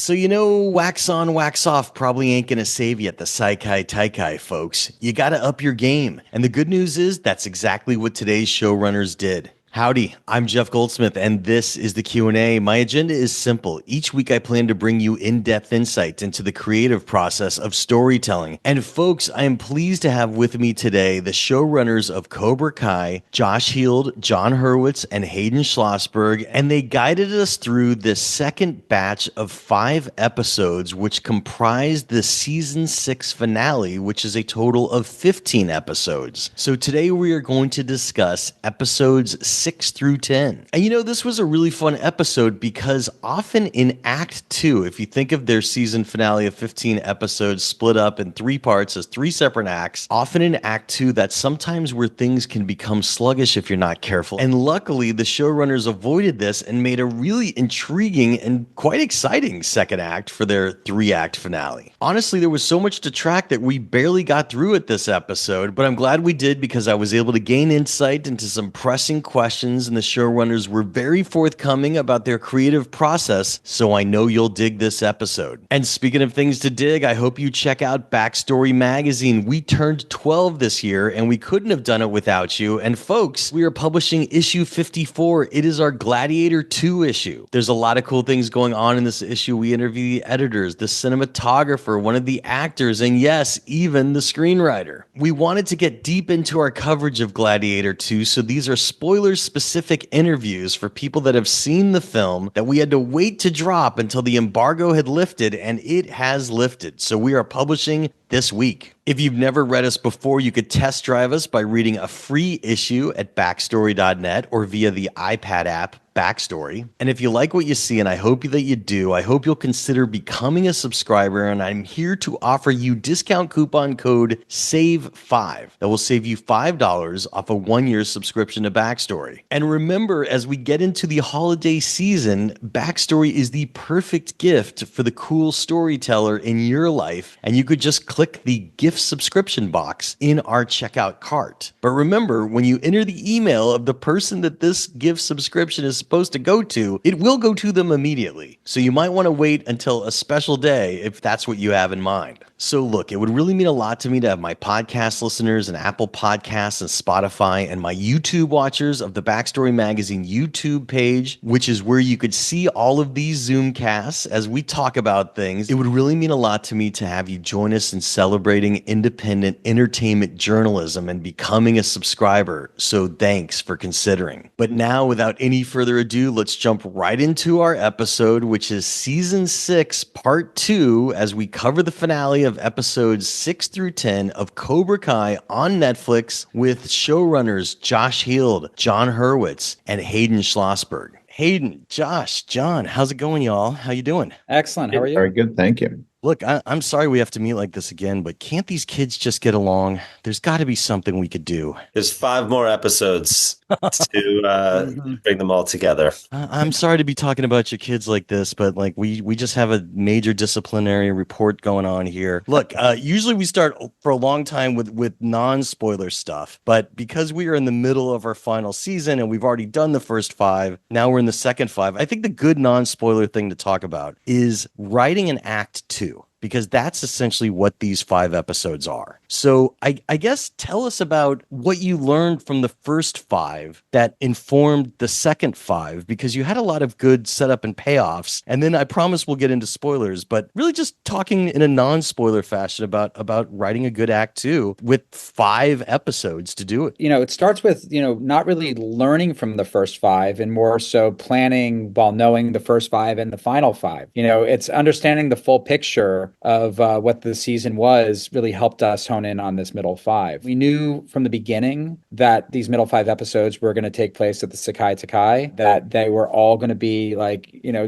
So, wax on, wax off probably ain't gonna save you at the Saikai Taikai, folks. You gotta up your game. And the good news is that's exactly what today's showrunners did. Howdy, I'm Jeff Goldsmith, and this is the Q&A. My agenda is simple. Each week I plan to bring you in-depth insight into the creative process of storytelling. And folks, I am pleased to have with me today the showrunners of Cobra Kai, Josh Heald, Jon Hurwitz, and Hayden Schlossberg, and they guided us through this second batch of 5 episodes, which comprise the season 6 finale, which is a total of 15 episodes. So today we are going to discuss episodes 6 through 10. And this was a really fun episode because often in Act 2, if you think of their season finale of 15 episodes split up in 3 parts as 3 separate acts, often in Act 2, that's sometimes where things can become sluggish if you're not careful. And luckily, the showrunners avoided this and made a really intriguing and quite exciting second act for their 3-act finale. Honestly, there was so much to track that we barely got through it this episode, but I'm glad we did because I was able to gain insight into some pressing questions, and the showrunners were very forthcoming about their creative process, so I know you'll dig this episode. And speaking of things to dig, I hope you check out Backstory Magazine. We turned 12 this year, and we couldn't have done it without you. And folks, we are publishing issue 54. It is our Gladiator 2 issue. There's a lot of cool things going on in this issue. We interview the editors, the cinematographer, one of the actors, and yes, even the screenwriter. We wanted to get deep into our coverage of Gladiator 2, so these are spoiler-specific interviews for people that have seen the film that we had to wait to drop until the embargo had lifted, and it has lifted. So we are publishing this week. If you've never read us before, you could test drive us by reading a free issue at backstory.net or via the iPad app Backstory. And if you like what you see, and I hope that you do, I hope you'll consider becoming a subscriber, and I'm here to offer you discount coupon code SAVE5 that will save you $5 off a 1-year subscription to Backstory. And remember, as we get into the holiday season, Backstory is the perfect gift for the cool storyteller in your life, and you could just click the gift subscription box in our checkout cart. But remember, when you enter the email of the person that this gift subscription is supposed to go to, it will go to them immediately. So you might want to wait until a special day if that's what you have in mind. So look, it would really mean a lot to me to have my podcast listeners and Apple Podcasts and Spotify and my YouTube watchers of the Backstory Magazine YouTube page, which is where you could see all of these Zoomcasts as we talk about things. It would really mean a lot to me to have you join us in celebrating independent entertainment journalism and becoming a subscriber. So thanks for considering. But now, without any further ado, let's jump right into our episode, which is Season 6, Part 2, as we cover the finale of episodes 6 through 10 of Cobra Kai on Netflix with showrunners Josh Heald, Jon Hurwitz, and Hayden Schlossberg. Hayden, Josh, Jon, how's it going, y'all? How you doing? Excellent. How are you? Very good, thank you. Look, I'm sorry we have to meet like this again, but can't these kids just get along? There's got to be something we could do. There's 5 more episodes to bring them all together. I'm sorry to be talking about your kids like this, but like we just have a major disciplinary report going on here. Look, usually we start for a long time with non-spoiler stuff, but because we are in the middle of our final season and we've already done the first 5, now we're in the second 5. I think the good non-spoiler thing to talk about is writing an Act 2. Because that's essentially what these 5 episodes are. So I guess tell us about what you learned from the first 5 that informed the second 5, because you had a lot of good setup and payoffs. And then I promise we'll get into spoilers, but really just talking in a non-spoiler fashion about writing a good Act 2 with 5 episodes to do it. It starts with, not really learning from the first 5 and more so planning while knowing the first 5 and the final 5. It's understanding the full picture of what the season was really helped us hone in on this middle 5. We knew from the beginning that these middle 5 episodes were going to take place at the Sakai Takai, that they were all going to be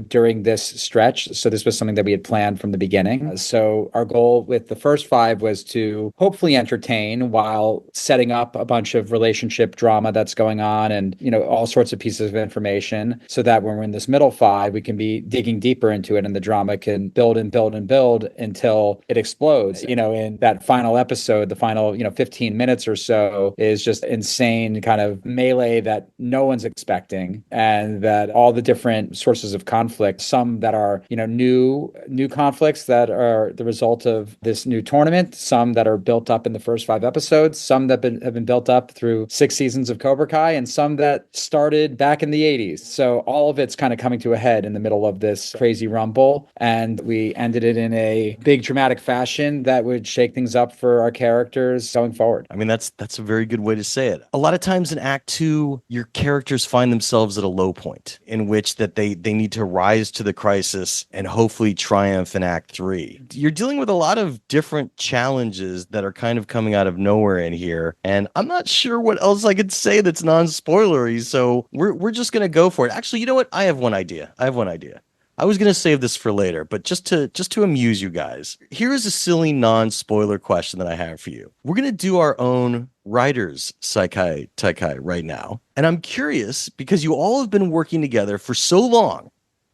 during this stretch. So this was something that we had planned from the beginning. So our goal with the first 5 was to hopefully entertain while setting up a bunch of relationship drama that's going on and, all sorts of pieces of information so that when we're in this middle 5, we can be digging deeper into it and the drama can build and build and build it until it explodes. In that final episode, the final, 15 minutes or so is just insane kind of melee that no one's expecting, and that all the different sources of conflict, some that are, new conflicts that are the result of this new tournament, some that are built up in the first 5 episodes, some that have been built up through 6 seasons of Cobra Kai, and some that started back in the 80s. So all of it's kind of coming to a head in the middle of this crazy rumble, and we ended it in a big dramatic fashion that would shake things up for our characters going forward. I mean, that's a very good way to say it. A lot of times in Act 2, your characters find themselves at a low point in which that they need to rise to the crisis and hopefully triumph in Act 3. You're dealing with a lot of different challenges that are kind of coming out of nowhere in here, and I'm not sure what else I could say that's non-spoilery, so we're just going to go for it. Actually, you know what? I have one idea. I was going to save this for later, but just to amuse you guys, here is a silly non-spoiler question that I have for you. We're going to do our own writers' Saikai Taikai right now. And I'm curious, because you all have been working together for so long,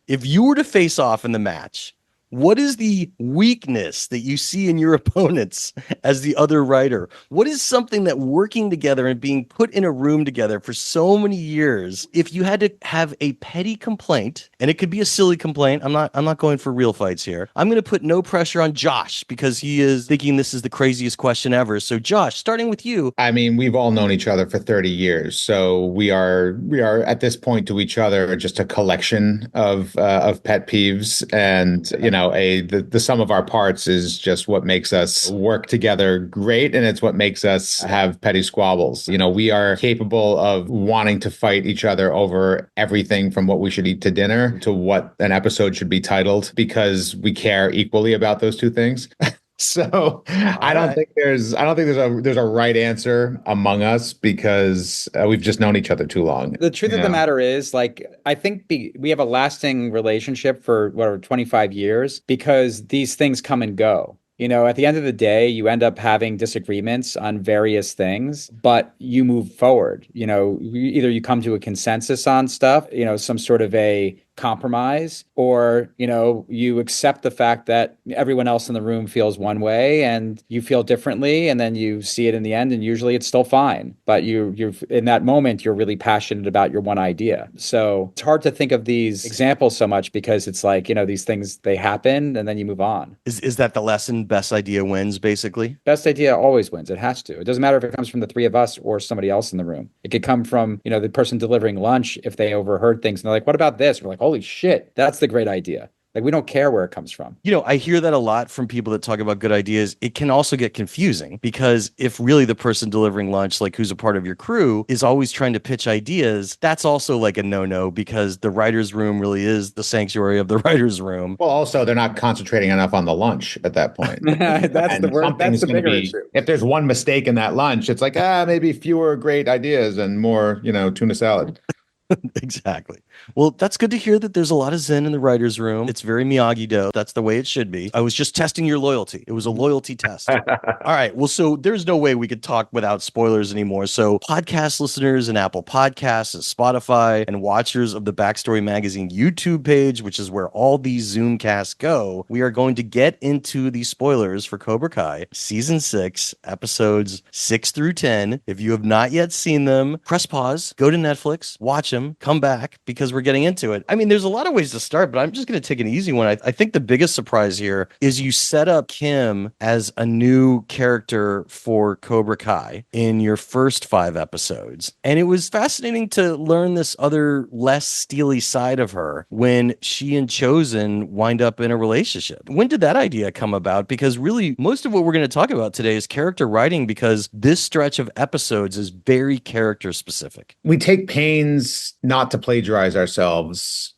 if you were to face off in the match, what is the weakness that you see in your opponents as the other writer? What is something that working together and being put in a room together for so many years, if you had to have a petty complaint, and it could be a silly complaint, I'm not going for real fights here. I'm going to put no pressure on Josh because he is thinking this is the craziest question ever. So Josh, starting with you. I mean, we've all known each other for 30 years. So we are at this point to each other just a collection of pet peeves, and, the sum of our parts is just what makes us work together great, and it's what makes us have petty squabbles. We are capable of wanting to fight each other over everything from what we should eat to dinner to what an episode should be titled, because we care equally about those two things. So I don't think there's a right answer among us, because we've just known each other too long. The truth of the matter is, I think we have a lasting relationship for 25 years, because these things come and go. At the end of the day, you end up having disagreements on various things, but you move forward. Either you come to a consensus on stuff, some sort of a compromise, or you accept the fact that everyone else in the room feels one way and you feel differently, and then you see it in the end, and usually it's still fine, but you're in that moment you're really passionate about your one idea. So it's hard to think of these examples so much, because it's these things, they happen and then you move on. Is that the lesson? Best idea wins, basically? Best idea always wins. It has to. It doesn't matter if it comes from the three of us or somebody else in the room. It could come from the person delivering lunch, if they overheard things and they're like, what about this? We're like, holy shit, that's the great idea. We don't care where it comes from. I hear that a lot from people that talk about good ideas. It can also get confusing, because if really the person delivering lunch, who's a part of your crew, is always trying to pitch ideas, that's also a no-no, because the writer's room really is the sanctuary of the writer's room. Well, also, they're not concentrating enough on the lunch at that point. That's the bigger issue. If there's one mistake in that lunch, it's maybe fewer great ideas and more, tuna salad. Exactly. Well, that's good to hear that there's a lot of zen in the writer's room. It's very Miyagi-Do. That's the way it should be. I was just testing your loyalty. It was a loyalty test. All right. Well, so there's no way we could talk without spoilers anymore. So podcast listeners and Apple Podcasts and Spotify and watchers of the Backstory Magazine YouTube page, which is where all these Zoomcasts go, we are going to get into the spoilers for Cobra Kai Season 6, episodes 6 through 10. If you have not yet seen them, press pause, go to Netflix, watch them, come back, because we're getting into it. I mean, there's a lot of ways to start, but I'm just going to take an easy one. I think the biggest surprise here is you set up Kim as a new character for Cobra Kai in your first 5 episodes. And it was fascinating to learn this other less steely side of her when she and Chosen wind up in a relationship. When did that idea come about? Because really, most of what we're going to talk about today is character writing, because this stretch of episodes is very character specific. We take pains not to plagiarize ourselves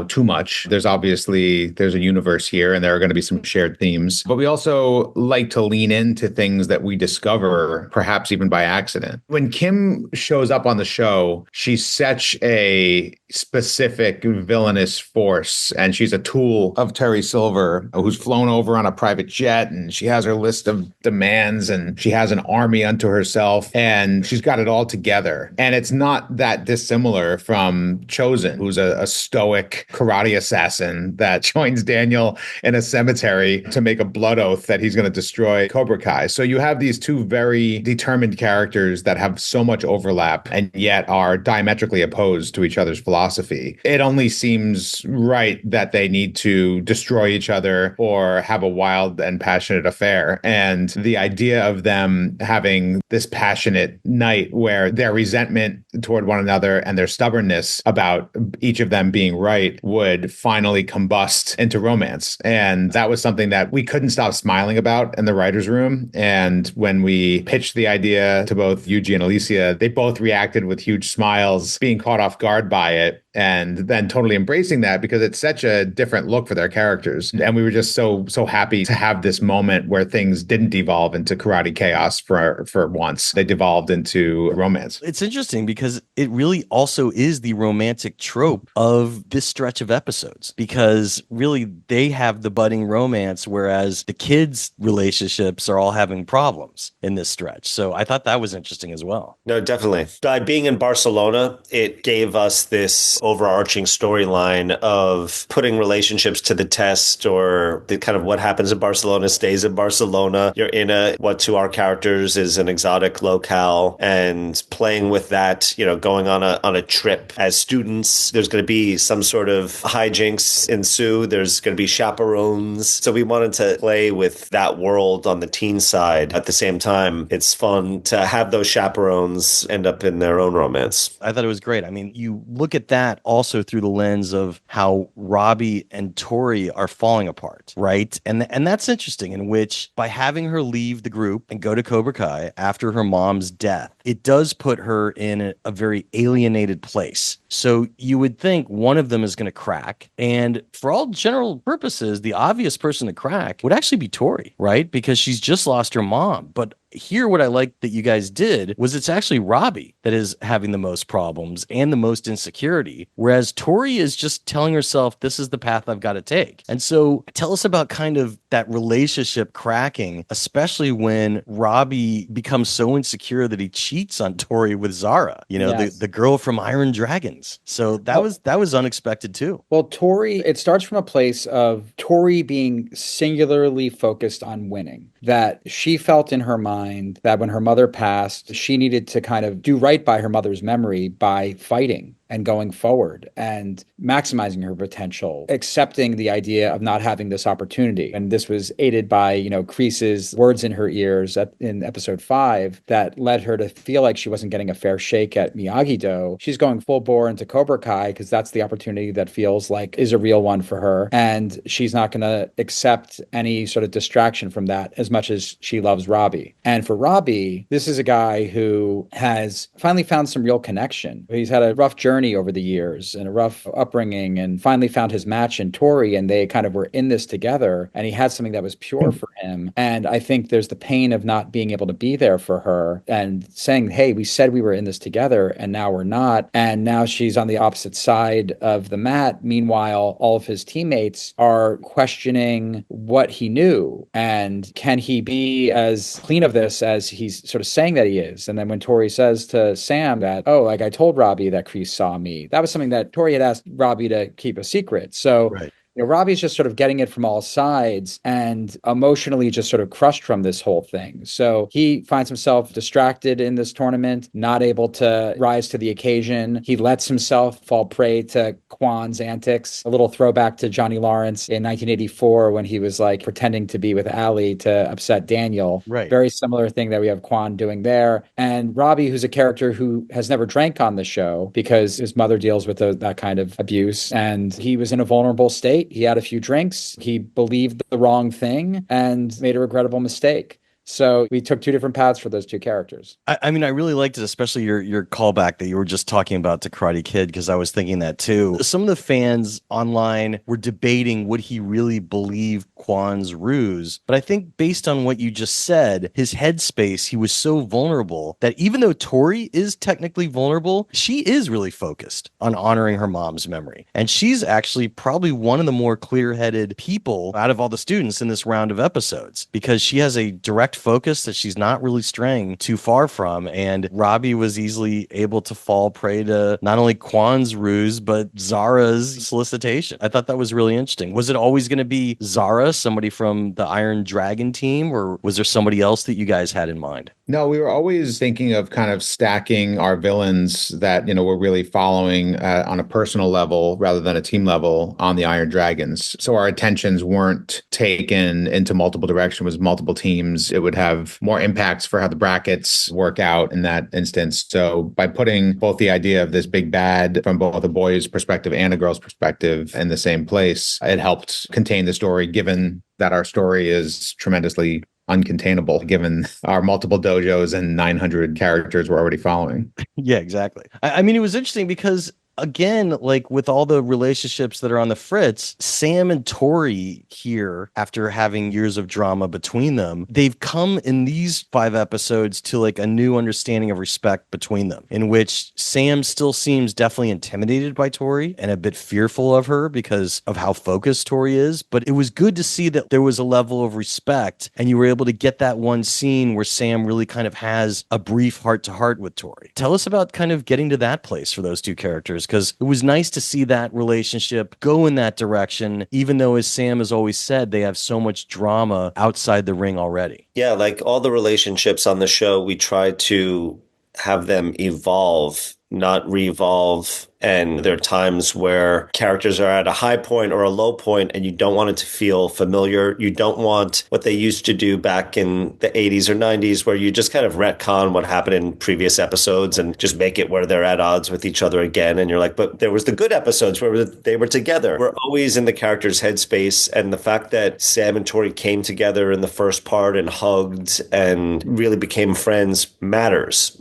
too much. There's a universe here, and there are going to be some shared themes, but we also like to lean into things that we discover, perhaps even by accident. When Kim shows up on the show, she's such a specific villainous force, and she's a tool of Terry Silver, who's flown over on a private jet, and she has her list of demands, and she has an army unto herself, and she's got it all together. And it's not that dissimilar from Chosen, who's a stoic karate assassin that joins Daniel in a cemetery to make a blood oath that he's going to destroy Cobra Kai. So you have these two very determined characters that have so much overlap and yet are diametrically opposed to each other's philosophy. It only seems right that they need to destroy each other or have a wild and passionate affair. And the idea of them having this passionate night where their resentment toward one another and their stubbornness about each of them being right would finally combust into romance. And that was something that we couldn't stop smiling about in the writer's room. And when we pitched the idea to both Yuji and Alicia, they both reacted with huge smiles, being caught off guard by it, and then totally embracing that because it's such a different look for their characters. And we were just so happy to have this moment where things didn't devolve into karate chaos for once. They devolved into romance. It's interesting because it really also is the romantic trope of this stretch of episodes, because really they have the budding romance, whereas the kids' relationships are all having problems in this stretch. So I thought that was interesting as well. No, definitely. By being in Barcelona, it gave us this overarching storyline of putting relationships to the test, or the kind of what happens in Barcelona stays in Barcelona. You're in what to our characters is an exotic locale, and playing with that, going on a trip as students. There's going to be some sort of hijinks ensue. There's going to be chaperones. So we wanted to play with that world on the teen side. At the same time, it's fun to have those chaperones end up in their own romance. I thought it was great. I mean, you look at that also through the lens of how Robbie and Tori are falling apart, right? And that's interesting, in which by having her leave the group and go to Cobra Kai after her mom's death, it does put her in a very alienated place. So you would think one of them is going to crack. And for all general purposes, the obvious person to crack would actually be Tori, right? Because she's just lost her mom. But here, what I like that you guys did was it's actually Robbie that is having the most problems and the most insecurity, whereas Tori is just telling herself, this is the path I've got to take. And so tell us about kind of that relationship cracking, especially when Robbie becomes so insecure that he cheats on Tori with Zara, Yes. the girl from Iron Dragons. So that was unexpected too. Well, Tori, it starts from a place of Tori being singularly focused on winning, that she felt in her mind that when her mother passed, she needed to kind of do right by her mother's memory by fighting and going forward and maximizing her potential, accepting the idea of not having this opportunity. And this was aided by, Kreese's words in her ears in episode 5 that led her to feel like she wasn't getting a fair shake at Miyagi-Do. She's going full bore into Cobra Kai because that's the opportunity that feels like is a real one for her. And she's not going to accept any sort of distraction from that as much as she loves Robbie. And for Robbie, this is a guy who has finally found some real connection. He's had a rough journey over the years and a rough upbringing, and finally found his match in Tori, and they kind of were in this together, and he had something that was pure for him. And I think there's the pain of not being able to be there for her and saying, hey, we said we were in this together and now we're not. And now she's on the opposite side of the mat. Meanwhile, all of his teammates are questioning what he knew, and can he be as clean of this as he's sort of saying that he is. And then when Tori says to Sam that, oh, like I told Robbie that Kreese saw me, that was something that Tori had asked Robbie to keep a secret. So right. Robbie's just sort of getting it from all sides and emotionally just sort of crushed from this whole thing. So he finds himself distracted in this tournament, not able to rise to the occasion. He lets himself fall prey to Kwan's antics, a little throwback to Johnny Lawrence in 1984 when he was like pretending to be with Ali to upset Daniel. Right. Very similar thing that we have Kwan doing there. And Robbie, who's a character who has never drank on the show because his mother deals with that kind of abuse, and he was in a vulnerable state. He had a few drinks. He believed the wrong thing and made a regrettable mistake. So we took two different paths for those two characters. I mean, I really liked it, especially your callback that you were just talking about to Karate Kid, because I was thinking that too. Some of the fans online were debating, would he really believe Kwan's ruse? But I think based on what you just said, his headspace, he was so vulnerable that even though Tori is technically vulnerable, she is really focused on honoring her mom's memory. And she's actually probably one of the more clear-headed people out of all the students in this round of episodes, because she has a direct focus that she's not really straying too far from. And Robbie was easily able to fall prey to not only Kwan's ruse, but Zara's solicitation. I thought that was really interesting. Was it always going to be Zara, somebody from the Iron Dragon team, or was there somebody else that you guys had in mind? No, we were always thinking of kind of stacking our villains that, we're really following on a personal level rather than a team level on the Iron Dragons. So our attentions weren't taken into multiple directions with multiple teams. It would have more impacts for how the brackets work out in that instance. So by putting both the idea of this big bad from both a boy's perspective and a girl's perspective in the same place, it helped contain the story, given that our story is tremendously uncontainable, given our multiple dojos and 900 characters we're already following. Yeah, exactly. I mean, it was interesting because, again, like with all the relationships that are on the fritz, Sam and Tori here, after having years of drama between them, they've come in these 5 episodes to like a new understanding of respect between them, in which Sam still seems definitely intimidated by Tori and a bit fearful of her because of how focused Tori is. But it was good to see that there was a level of respect, and you were able to get that one scene where Sam really kind of has a brief heart-to-heart with Tori. Tell us about kind of getting to that place for those two characters, because it was nice to see that relationship go in that direction, even though, as Sam has always said, they have so much drama outside the ring already. Yeah, like all the relationships on the show, we try to have them evolve, not revolve. And there are times where characters are at a high point or a low point, and you don't want it to feel familiar. You don't want what they used to do back in the 80s or 90s, where you just kind of retcon what happened in previous episodes and just make it where they're at odds with each other again. And you're like, but there was the good episodes where they were together. We're always in the character's headspace. And the fact that Sam and Tori came together in the first part and hugged and really became friends matters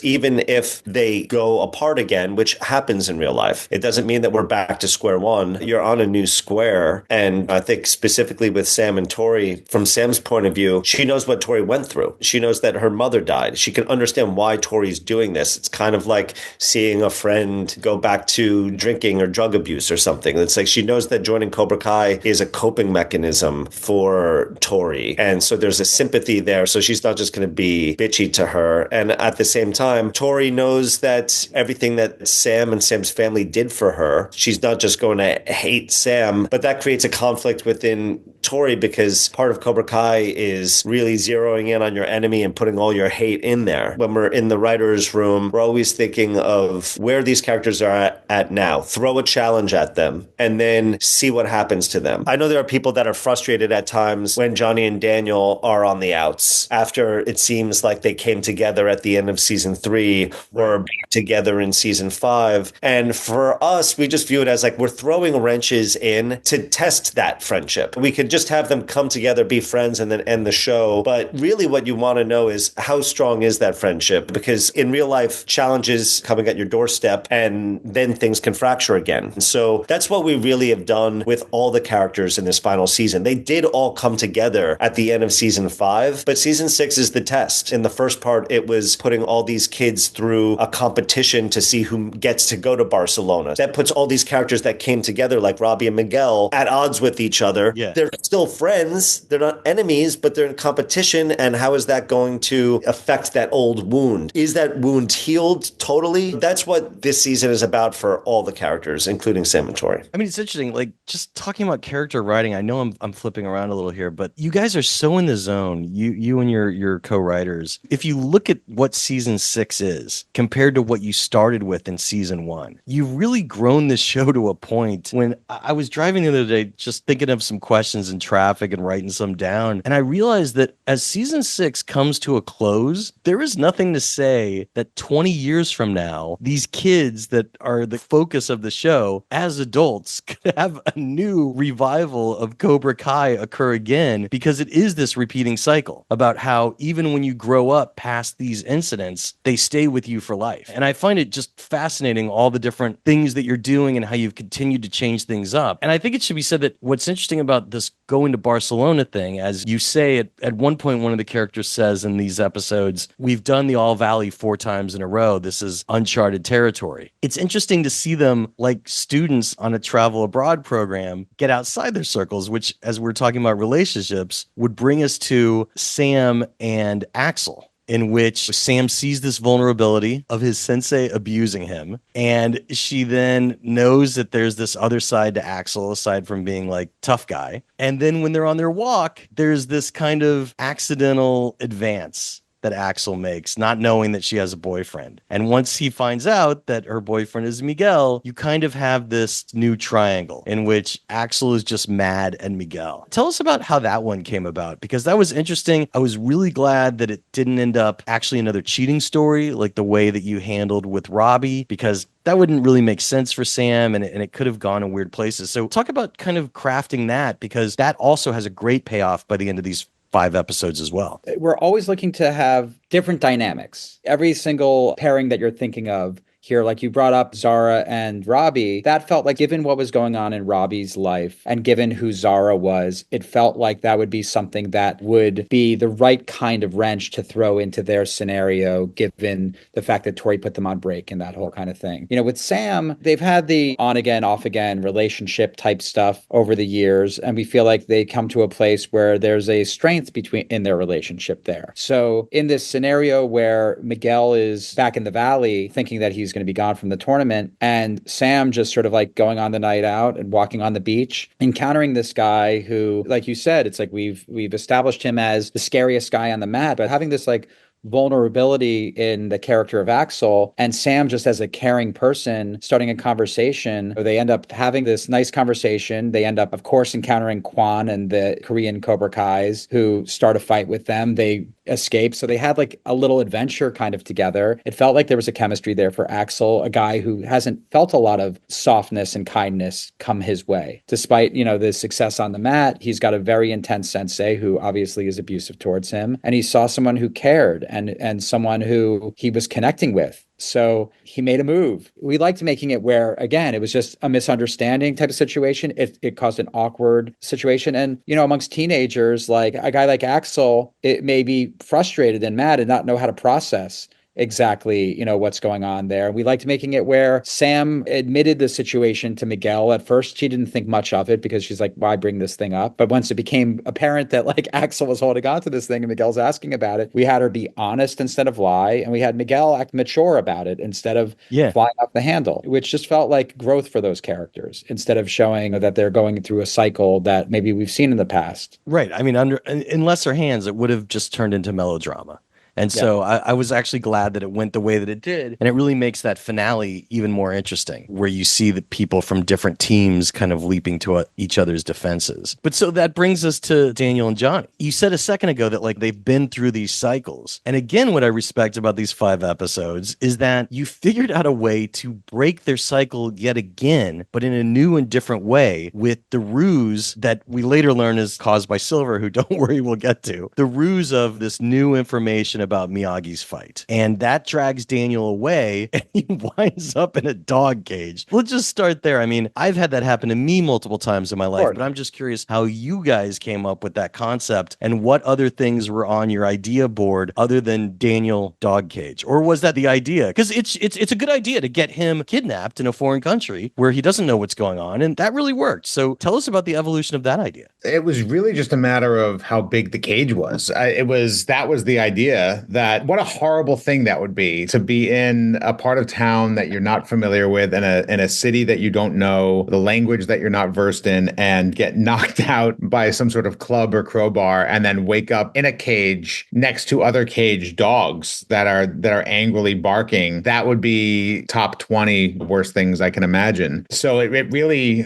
even if they go apart again, which happens in real life. It doesn't mean that we're back to square one. You're on a new square. And I think specifically with Sam and Tori, from Sam's point of view, she knows what Tori went through. She knows that her mother died. She can understand why Tori's doing this. It's kind of like seeing a friend go back to drinking or drug abuse or something. It's like she knows that joining Cobra Kai is a coping mechanism for Tori. And so there's a sympathy there. So she's not just going to be bitchy to her. And at the same time, Tori knows that everything that Sam and Sam's family did for her, she's not just going to hate Sam, but that creates a conflict within Tori, because part of Cobra Kai is really zeroing in on your enemy and putting all your hate in there. When we're in the writer's room, we're always thinking of where these characters are at now. Throw a challenge at them and then see what happens to them. I know there are people that are frustrated at times when Johnny and Daniel are on the outs after it seems like they came together at the end of season 3 or back together in season 5. And for us, we just view it as like we're throwing wrenches in to test that friendship. We could just have them come together, be friends, and then end the show. But really what you want to know is how strong is that friendship? Because in real life, challenges coming at your doorstep and then things can fracture again. So that's what we really have done with all the characters in this final season. They did all come together at the end of season 5, but season 6 is the test. In the first part, it was putting all these kids through a competition to see who gets to go to Barcelona. That puts all these characters that came together, like Robbie and Miguel, at odds with each other. Yeah. They're still friends. They're not enemies, but they're in competition. And how is that going to affect that old wound? Is that wound healed totally? That's what this season is about for all the characters, including Sam and Tori. I mean, it's interesting, like just talking about character writing. I know I'm flipping around a little here, but you guys are so in the zone, you and your co-writers. If you look at what season 6 is compared to what you started with in season 1, you've really grown this show to a point. When I was driving the other day, just thinking of some questions lines in traffic and writing some down. And I realized that as season 6 comes to a close, there is nothing to say that 20 years from now, these kids that are the focus of the show as adults could have a new revival of Cobra Kai occur again, because it is this repeating cycle about how even when you grow up past these incidents, they stay with you for life. And I find it just fascinating, all the different things that you're doing and how you've continued to change things up. And I think it should be said that what's interesting about this going to Barcelona thing, as you say, at one point, one of the characters says in these episodes, we've done the All Valley 4 times in a row. This is uncharted territory. It's interesting to see them, like students on a travel abroad program, get outside their circles, which, as we're talking about relationships, would bring us to Sam and Axel, in which Sam sees this vulnerability of his sensei abusing him. And she then knows that there's this other side to Axel, aside from being like tough guy. And then when they're on their walk, there's this kind of accidental advance that Axel makes, not knowing that she has a boyfriend. And once he finds out that her boyfriend is Miguel, you kind of have this new triangle in which Axel is just mad at Miguel. Tell us about how that one came about, because that was interesting. I was really glad that it didn't end up actually another cheating story like the way that you handled with Robbie, because that wouldn't really make sense for Sam, and it could have gone in weird places. So talk about kind of crafting that, because that also has a great payoff by the end of these 5 episodes as well. We're always looking to have different dynamics. Every single pairing that you're thinking of here, like you brought up Zara and Robbie, that felt like, given what was going on in Robbie's life and given who Zara was, it felt like that would be something that would be the right kind of wrench to throw into their scenario, given the fact that Tori put them on break and that whole kind of thing. You know, with Sam, they've had the on again, off again relationship type stuff over the years, and we feel like they come to a place where there's a strength in their relationship there. So in this scenario where Miguel is back in the valley thinking that he's going to be gone from the tournament, and Sam just sort of like going on the night out and walking on the beach, encountering this guy who, like you said, it's like we've established him as the scariest guy on the mat, but having this like vulnerability in the character of Axel, and Sam just as a caring person starting a conversation. They end up having this nice conversation. They end up, of course, encountering Kwan and the Korean Cobra Kais, who start a fight with them. They escape. So they had like a little adventure kind of together. It felt like there was a chemistry there for Axel, a guy who hasn't felt a lot of softness and kindness come his way. Despite, you know, the success on the mat, he's got a very intense sensei who obviously is abusive towards him. And he saw someone who cared and someone who he was connecting with. So he made a move. We liked making it where, again, it was just a misunderstanding type of situation. It caused an awkward situation. And, you know, amongst teenagers, like a guy like Axel, it may be frustrated and mad and not know how to process exactly, you know, what's going on there. We liked making it where Sam admitted the situation to Miguel. At first, she didn't think much of it because she's like, why bring this thing up? But once it became apparent that like Axel was holding on to this thing and Miguel's asking about it, we had her be honest instead of lie. And we had Miguel act mature about it instead of flying off the handle, which just felt like growth for those characters instead of showing that they're going through a cycle that maybe we've seen in the past. Right. I mean, in lesser hands, it would have just turned into melodrama. And so I was actually glad that it went the way that it did. And it really makes that finale even more interesting, where you see the people from different teams kind of leaping to each other's defenses. But so that brings us to Daniel and Johnny. You said a second ago that like they've been through these cycles. And again, what I respect about these 5 episodes is that you figured out a way to break their cycle yet again, but in a new and different way, with the ruse that we later learn is caused by Silver, who, don't worry, we'll get to. The ruse of this new information about Miyagi's fight. And that drags Daniel away, and he winds up in a dog cage. Let's just start there. I mean, I've had that happen to me multiple times in my life, but I'm just curious how you guys came up with that concept and what other things were on your idea board other than Daniel dog cage. Or was that the idea? Because it's a good idea to get him kidnapped in a foreign country where he doesn't know what's going on, and that really worked. So tell us about the evolution of that idea. It was really just a matter of how big the cage was. That was the idea. idea that what a horrible thing that would be to be in a part of town that you're not familiar with, in a city that you don't know, the language that you're not versed in, and get knocked out by some sort of club or crowbar, and then wake up in a cage next to other caged dogs that are angrily barking. That would be top 20 worst things I can imagine. So it really,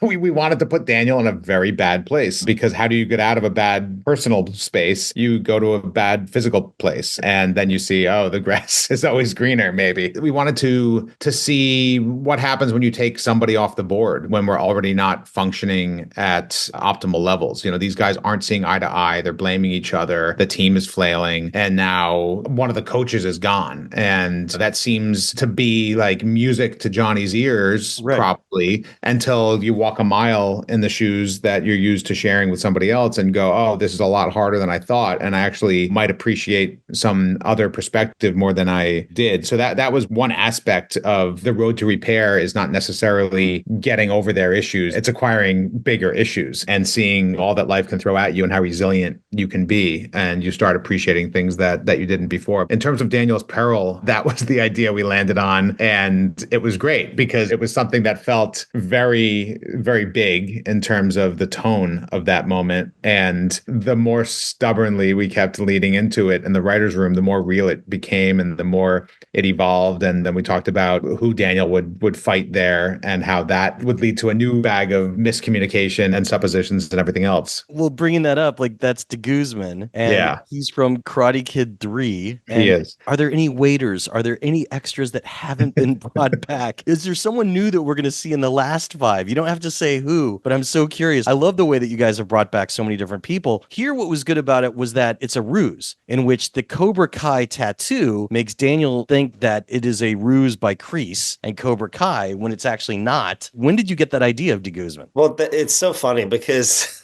we wanted to put Daniel in a very bad place, because how do you get out of a bad personal space? You go to a bad physical place, and then you see, oh, the grass is always greener, maybe. We wanted to see what happens when you take somebody off the board, when we're already not functioning at optimal levels. You know, these guys aren't seeing eye to eye. They're blaming each other. The team is flailing. And now one of the coaches is gone. And that seems to be like music to Johnny's ears, right, probably, until you walk a mile in the shoes that you're used to sharing with somebody else and go, oh, this is a lot harder than I thought. And I actually might appreciate some other perspective more than I did. So that was one aspect of the road to repair, is not necessarily getting over their issues. It's acquiring bigger issues and seeing all that life can throw at you and how resilient you can be. And you start appreciating things that you didn't before. In terms of Daniel's peril, that was the idea we landed on. And it was great because it was something that felt very, very big in terms of the tone of that moment. And the more stubbornly we kept leading into it in the writer's room, the more real it became and the more it evolved. And then we talked about who Daniel would fight there and how that would lead to a new bag of miscommunication and suppositions and everything else. Well, bringing that up, like, that's de Guzman, and he's from Karate Kid 3. And he is. Are there any waiters? Are there any extras that haven't been brought back? Is there someone new that we're going to see in the last 5? You don't have to say who, but I'm so curious. I love the way that you guys have brought back so many different people. Here, what was good about it was that it's a ruse in which the Cobra Kai tattoo makes Daniel think that it is a ruse by Kreese and Cobra Kai when it's actually not. When did you get that idea of de Guzman? Well, it's so funny because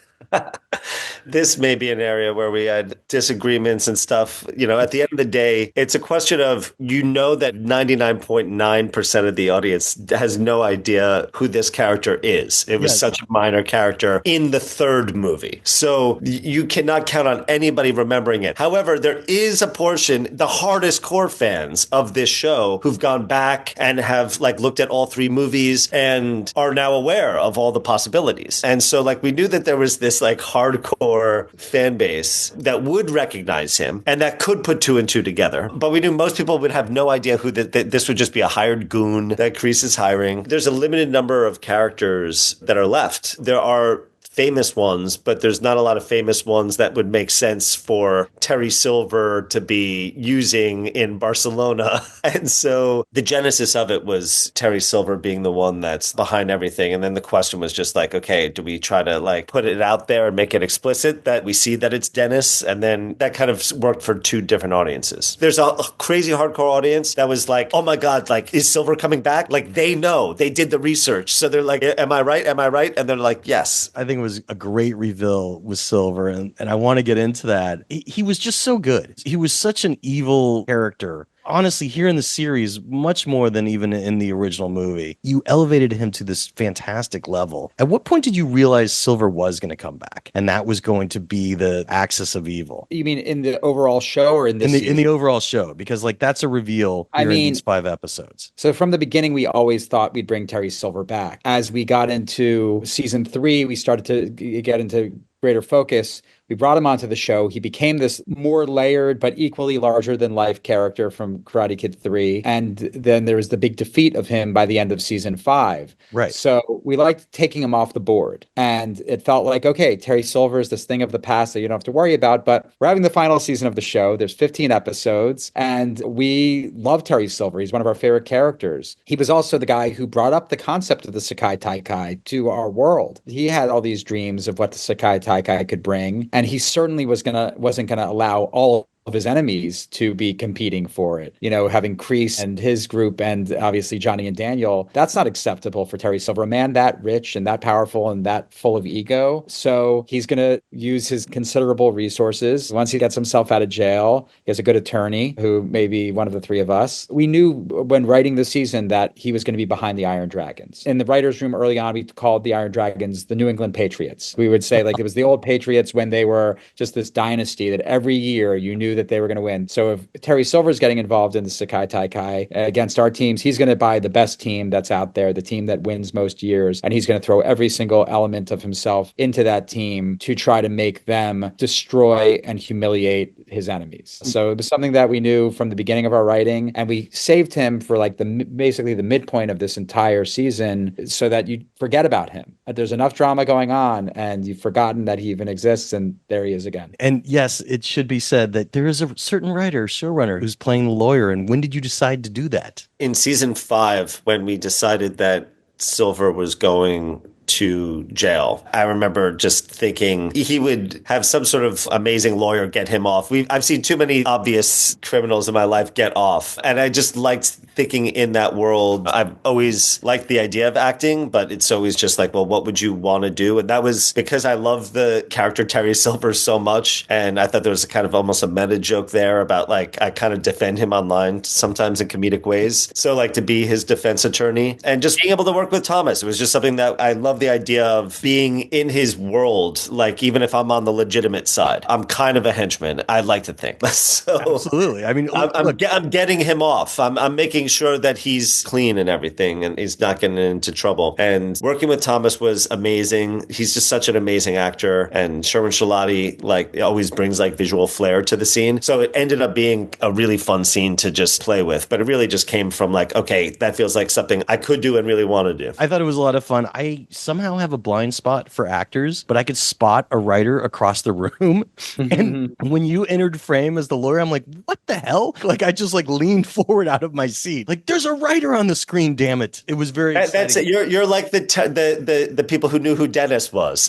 this may be an area where we had disagreements and stuff. You know, at the end of the day, it's a question of, you know, that 99.9% of the audience has no idea who this character is. It was such a minor character in the third movie. So you cannot count on anybody remembering it. However, there is a portion, the hardest core fans of this show, who've gone back and have like looked at all 3 movies and are now aware of all the possibilities. And so like we knew that there was this like hardcore fan base that would recognize him and that could put 2 and 2 together. But we knew most people would have no idea who this would just be a hired goon that Kreese is hiring. There's a limited number of characters that are left. There are famous ones, but there's not a lot of famous ones that would make sense for Terry Silver to be using in Barcelona. And so the genesis of it was Terry Silver being the one that's behind everything. And then the question was just like, okay, do we try to like put it out there and make it explicit that we see that it's Dennis? And then that kind of worked for 2 different audiences. There's a crazy hardcore audience that was like, oh my God, like, is Silver coming back? Like, they know, they did the research. So they're like, am I right? Am I right? And they're like, yes. I think it was a great reveal with Silver, and I want to get into that. He was just so good. He was such an evil character. Honestly, here in the series, much more than even in the original movie. You elevated him to this fantastic level. At what point did you realize Silver was going to come back, and that was going to be the axis of evil? You mean in the overall show or in this in the overall show? Because like that's a reveal in these 5 episodes. So from the beginning, we always thought we'd bring Terry Silver back. As we got into season 3, we started to get into greater focus. We brought him onto the show. He became this more layered but equally larger than life character from Karate Kid 3. And then there was the big defeat of him by the end of season 5. Right. So we liked taking him off the board. And it felt like, okay, Terry Silver is this thing of the past that you don't have to worry about. But we're having the final season of the show. There's 15 episodes. And we love Terry Silver. He's one of our favorite characters. He was also the guy who brought up the concept of the Sekai Taikai to our world. He had all these dreams of what the Sekai Taikai could bring. And he certainly wasn't gonna allow all of his enemies to be competing for it. You know, having Kreese and his group and obviously Johnny and Daniel, that's not acceptable for Terry Silver, a man that rich and that powerful and that full of ego. So he's going to use his considerable resources. Once he gets himself out of jail, he has a good attorney who may be one of the 3 of us. We knew when writing the season that he was going to be behind the Iron Dragons. In the writer's room early on, we called the Iron Dragons the New England Patriots. We would say like it was the old Patriots when they were just this dynasty that every year you knew knew that they were going to win. So if Terry Silver's getting involved in the Sekai Taikai against our teams, he's going to buy the best team that's out there, the team that wins most years, and he's going to throw every single element of himself into that team to try to make them destroy and humiliate his enemies. So it was something that we knew from the beginning of our writing, and we saved him for like basically the midpoint of this entire season so that you forget about him. There's enough drama going on and you've forgotten that he even exists, and there he is again. And yes, it should be said that there is a certain writer, showrunner, who's playing the lawyer. And when did you decide to do that? In season 5, when we decided that Silver was going to jail, I remember just thinking he would have some sort of amazing lawyer get him off. I've seen too many obvious criminals in my life get off, and I just liked thinking in that world. I've always liked the idea of acting, but it's always just like, well, what would you want to do? And that was because I love the character Terry Silver so much, and I thought there was kind of almost a meta joke there about like I kind of defend him online sometimes in comedic ways. So like to be his defense attorney and just being able to work with Thomas, it was just something that I love. The idea of being in his world, like even if I'm on the legitimate side, I'm kind of a henchman. I'd like to think. So absolutely. I mean, I'm getting him off. I'm making sure that he's clean and everything, and he's not getting into trouble. And working with Thomas was amazing. He's just such an amazing actor, and Sherman Shalati like always brings like visual flair to the scene. So it ended up being a really fun scene to just play with. But it really just came from like, okay, that feels like something I could do and really want to do. I thought it was a lot of fun. I somehow have a blind spot for actors, but I could spot a writer across the room. And when you entered frame as the lawyer, I'm like, what the hell? Like I just like leaned forward out of my seat. Like there's a writer on the screen, damn it. It was very exciting. That's it. You're like the people who knew who Dennis was.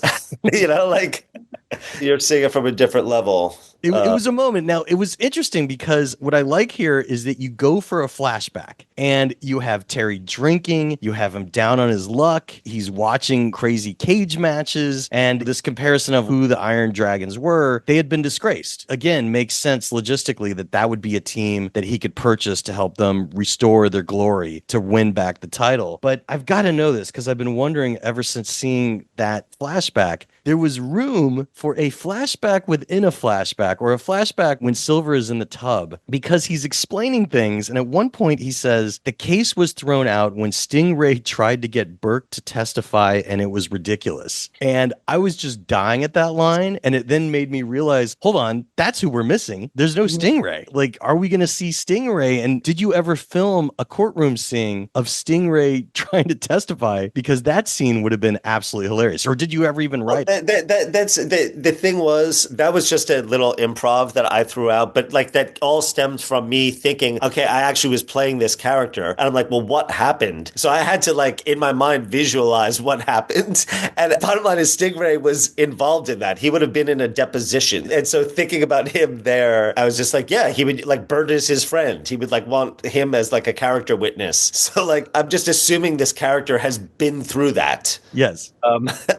You know, like you're seeing it from a different level. It was a moment. Now, it was interesting because what I like here is that you go for a flashback and you have Terry drinking, you have him down on his luck, he's watching crazy cage matches, and this comparison of who the Iron Dragons were, they had been disgraced. Again, makes sense logistically that that would be a team that he could purchase to help them restore their glory, to win back the title. But I've got to know this because I've been wondering ever since seeing that flashback, there was room for a flashback within a flashback, or a flashback when Silver is in the tub, because he's explaining things. And at one point he says, the case was thrown out when Stingray tried to get Burke to testify and it was ridiculous. And I was just dying at that line. And it then made me realize, hold on, that's who we're missing. There's no Stingray. Like, are we going to see Stingray? And did you ever film a courtroom scene of Stingray trying to testify? Because that scene would have been absolutely hilarious. Or did you ever even write it? That's the thing was, that was just a little improv that I threw out, but like that all stemmed from me thinking, okay, I actually was playing this character, and I'm like, well, what happened? So I had to like in my mind visualize what happened, and the bottom line is Stingray was involved in that. He would have been in a deposition, and so thinking about him there, I was just like, yeah, he would like Bert is his friend. He would like want him as like a character witness. So like I'm just assuming this character has been through that. Yes.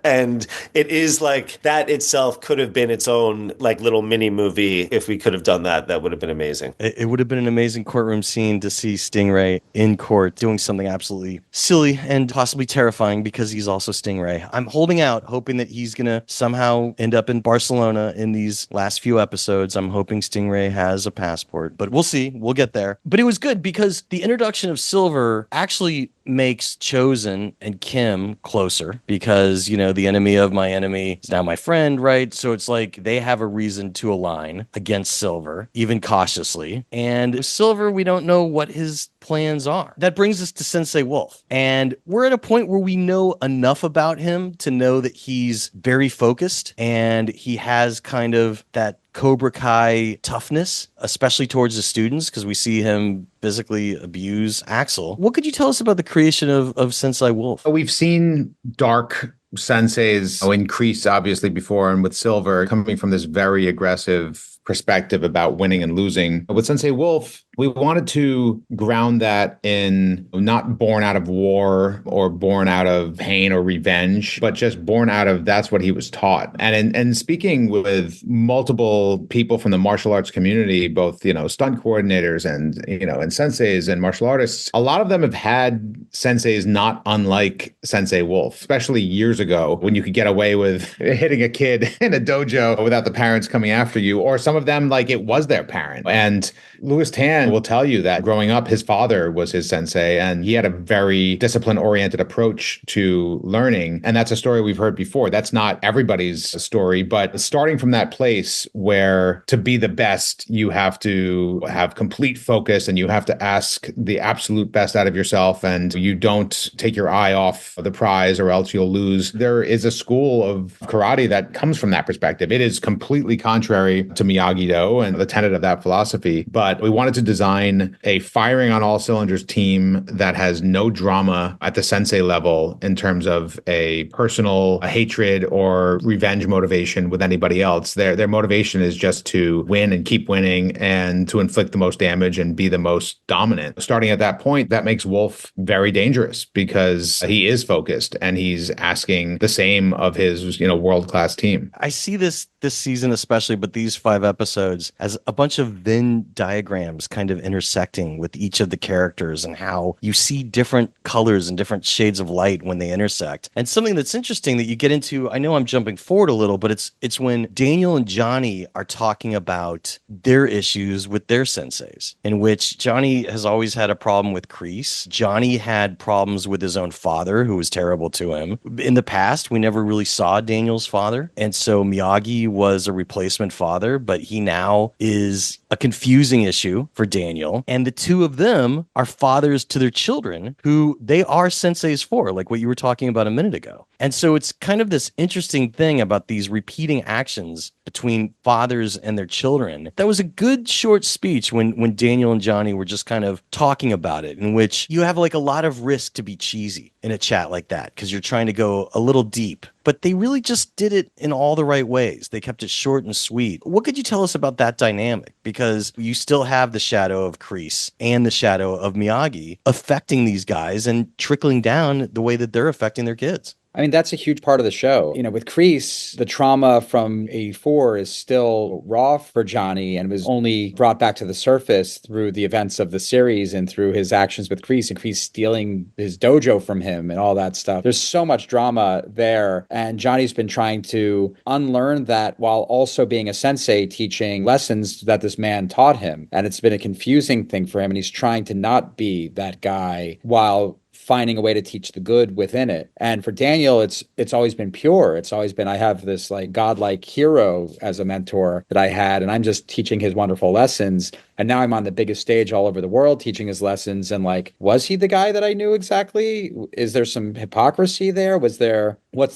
And it is like that itself could have been its own like little mini movie. If we could have done that, that would have been amazing. It would have been an amazing courtroom scene to see Stingray in court doing something absolutely silly and possibly terrifying because he's also Stingray. I'm holding out, hoping that he's going to somehow end up in Barcelona in these last few episodes. I'm hoping Stingray has a passport, but we'll see. We'll get there. But it was good because the introduction of Silver actually makes Chosen and Kim closer because, you know, the enemy of my enemy is now my friend, right? So it's like they have a reason to align against Silver, even cautiously. And Silver, we don't know what his plans are. That brings us to Sensei Wolf. And we're at a point where we know enough about him to know that he's very focused and he has kind of that Cobra Kai toughness, especially towards the students, because we see him physically abuse Axel. What could you tell us about the creation of Sensei Wolf? We've seen dark senseis increase, obviously, before, and with Silver coming from this very aggressive perspective about winning and losing. With Sensei Wolf, we wanted to ground that in not born out of war or born out of pain or revenge, but just born out of that's what he was taught. And speaking with multiple people from the martial arts community, both, you know, stunt coordinators and, you know, and senseis and martial artists, a lot of them have had senseis not unlike Sensei Wolf, especially years ago when you could get away with hitting a kid in a dojo without the parents coming after you, or some some of them, like, it was their parent. And Louis Tan will tell you that growing up, his father was his sensei, and he had a very discipline-oriented approach to learning. And that's a story we've heard before. That's not everybody's story, but starting from that place where to be the best, you have to have complete focus and you have to ask the absolute best out of yourself, and you don't take your eye off the prize or else you'll lose. There is a school of karate that comes from that perspective. It is completely contrary to Miyagi-Do and the tenet of that philosophy, but we wanted to design a firing on all cylinders team that has no drama at the sensei level in terms of a personal hatred or revenge motivation with anybody else. Their motivation is just to win and keep winning and to inflict the most damage and be the most dominant. Starting at that point, that makes Wolf very dangerous because he is focused and he's asking the same of his, world-class team. I see this season especially, but these 5 episodes as a bunch of Venn diagrams kind of intersecting with each of the characters and how you see different colors and different shades of light when they intersect. And something that's interesting that you get into, I know I'm jumping forward a little, but it's when Daniel and Johnny are talking about their issues with their senseis, in which Johnny has always had a problem with Kreese. Johnny had problems with his own father, who was terrible to him. In the past, we never really saw Daniel's father. And so Miyagi was a replacement father, but he now is a confusing issue for Daniel. And the two of them are fathers to their children who they are senseis for, like what you were talking about a minute ago. And so it's kind of this interesting thing about these repeating actions between fathers and their children. That was a good short speech when Daniel and Johnny were just kind of talking about it, in which you have like a lot of risk to be cheesy in a chat like that because you're trying to go a little deep. But they really just did it in all the right ways. They kept it short and sweet. What could you tell us about that dynamic? Because you still have the shadow of Kreese and the shadow of Miyagi affecting these guys and trickling down the way that they're affecting their kids. I mean, that's a huge part of the show. With Kreese, the trauma from 84 is still raw for Johnny and was only brought back to the surface through the events of the series and through his actions with Kreese and Kreese stealing his dojo from him and all that stuff. There's so much drama there. And Johnny's been trying to unlearn that while also being a sensei teaching lessons that this man taught him. And it's been a confusing thing for him. And he's trying to not be that guy while finding a way to teach the good within it. And for Daniel, it's always been pure. It's always been, I have this like godlike hero as a mentor that I had, and I'm just teaching his wonderful lessons. And now I'm on the biggest stage all over the world teaching his lessons. And like, was he the guy that I knew exactly? Is there some hypocrisy there? What's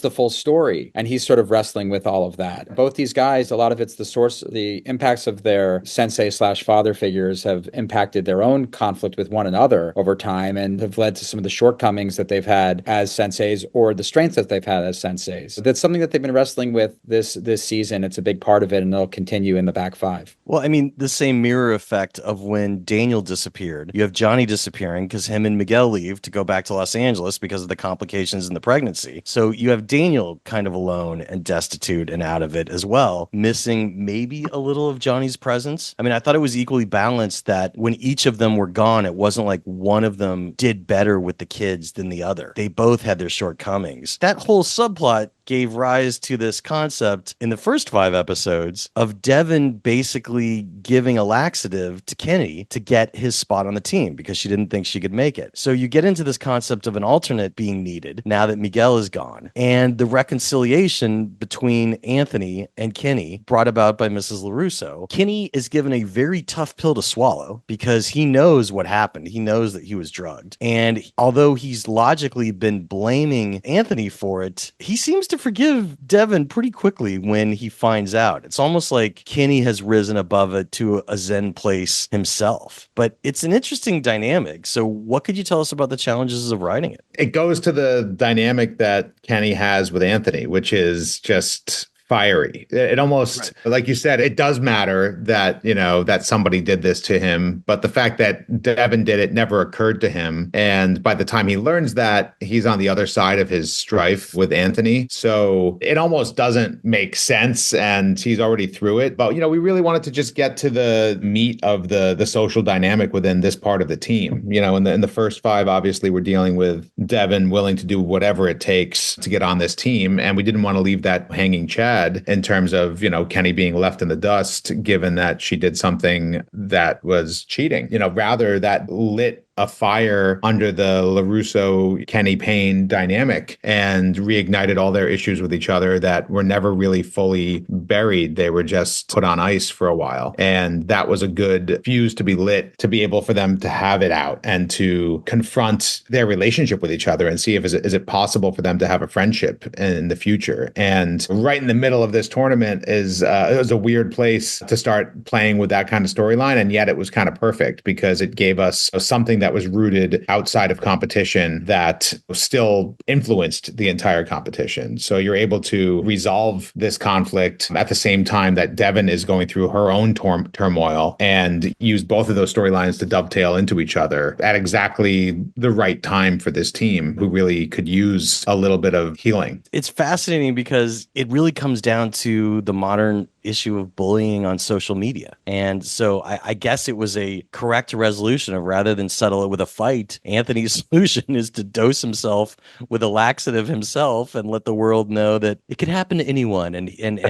the full story? And he's sort of wrestling with all of that. Both these guys, a lot of it's the impacts of their sensei/father figures have impacted their own conflict with one another over time and have led to some of the shortcomings that they've had as senseis or the strengths that they've had as senseis. So that's something that they've been wrestling with this season. It's a big part of it, and it'll continue in the back 5. Well, I mean, the same mirror effect of when Daniel disappeared. You have Johnny disappearing because him and Miguel leave to go back to Los Angeles because of the complications in the pregnancy. So you have Daniel kind of alone and destitute and out of it as well, missing maybe a little of Johnny's presence. I mean, I thought it was equally balanced that when each of them were gone, it wasn't like one of them did better with the kids than the other. They both had their shortcomings. That whole subplot gave rise to this concept in the first 5 episodes of Devin basically giving a laxative to Kenny to get his spot on the team because she didn't think she could make it. So you get into this concept of an alternate being needed now that Miguel is gone, and the reconciliation between Anthony and Kenny brought about by Mrs. LaRusso. Kenny is given a very tough pill to swallow because he knows what happened. He knows that he was drugged. And although he's logically been blaming Anthony for it, he seems to forgive Devin pretty quickly when he finds out. It's almost like Kenny has risen above it to a Zen place himself. But it's an interesting dynamic. So what could you tell us about the challenges of writing it? It goes to the dynamic that Kenny has with Anthony, which is just fiery. It almost, like you said, it does matter that, that somebody did this to him. But the fact that Devin did it never occurred to him. And by the time he learns that, he's on the other side of his strife with Anthony. So it almost doesn't make sense. And he's already through it. But, we really wanted to just get to the meat of the social dynamic within this part of the team. In the first 5, obviously, we're dealing with Devin willing to do whatever it takes to get on this team. And we didn't want to leave that hanging chad. had in terms of, Kenny being left in the dust, given that she did something that was cheating, rather that lit a fire under the LaRusso Kenny Payne dynamic and reignited all their issues with each other that were never really fully buried. They were just put on ice for a while. And that was a good fuse to be lit, to be able for them to have it out and to confront their relationship with each other and see if is it possible for them to have a friendship in the future. And right in the middle of this tournament it was a weird place to start playing with that kind of storyline. And yet it was kind of perfect because it gave us something that was rooted outside of competition that still influenced the entire competition. So you're able to resolve this conflict at the same time that Devin is going through her own turmoil and use both of those storylines to dovetail into each other at exactly the right time for this team who really could use a little bit of healing. It's fascinating because it really comes down to the modern issue of bullying on social media. And so I guess it was a correct resolution of, rather than settle it with a fight, Anthony's solution is to dose himself with a laxative himself and let the world know that it could happen to anyone. And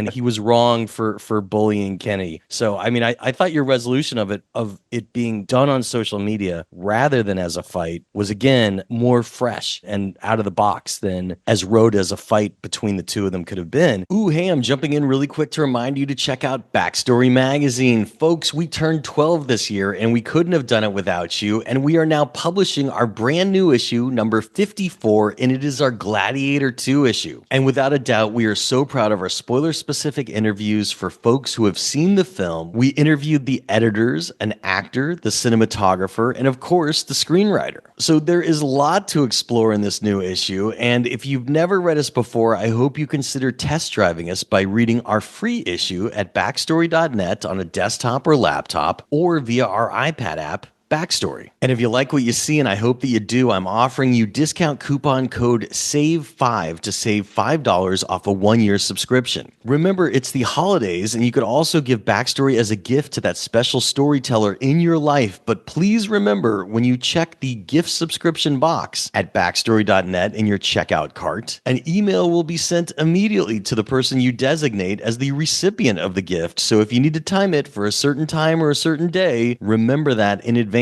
he was wrong for bullying Kenny. So, I mean, I thought your resolution of it being done on social media rather than as a fight was, again, more fresh and out of the box than as rote as a fight between the two of them could have been. Ooh, hey, I'm jumping in really quick to remind you to check out Backstory Magazine. Folks, we turned 12 this year and we couldn't have done it without you. And we are now publishing our brand new issue, number 54, and it is our Gladiator 2 issue. And without a doubt, we are so proud of our spoiler-specific interviews for folks who have seen the film. We interviewed the editors, an actor, the cinematographer, and of course, the screenwriter. So there is a lot to explore in this new issue. And if you've never read us before, I hope you consider test driving us by reading our free issue at backstory.net on a desktop or laptop, or via our iPad app, Backstory. And if you like what you see, and I hope that you do, I'm offering you discount coupon code SAVE5 to save $5 off a 1-year subscription. Remember, it's the holidays, and you could also give Backstory as a gift to that special storyteller in your life. But please remember, when you check the gift subscription box at backstory.net in your checkout cart, an email will be sent immediately to the person you designate as the recipient of the gift. So if you need to time it for a certain time or a certain day, remember that in advance.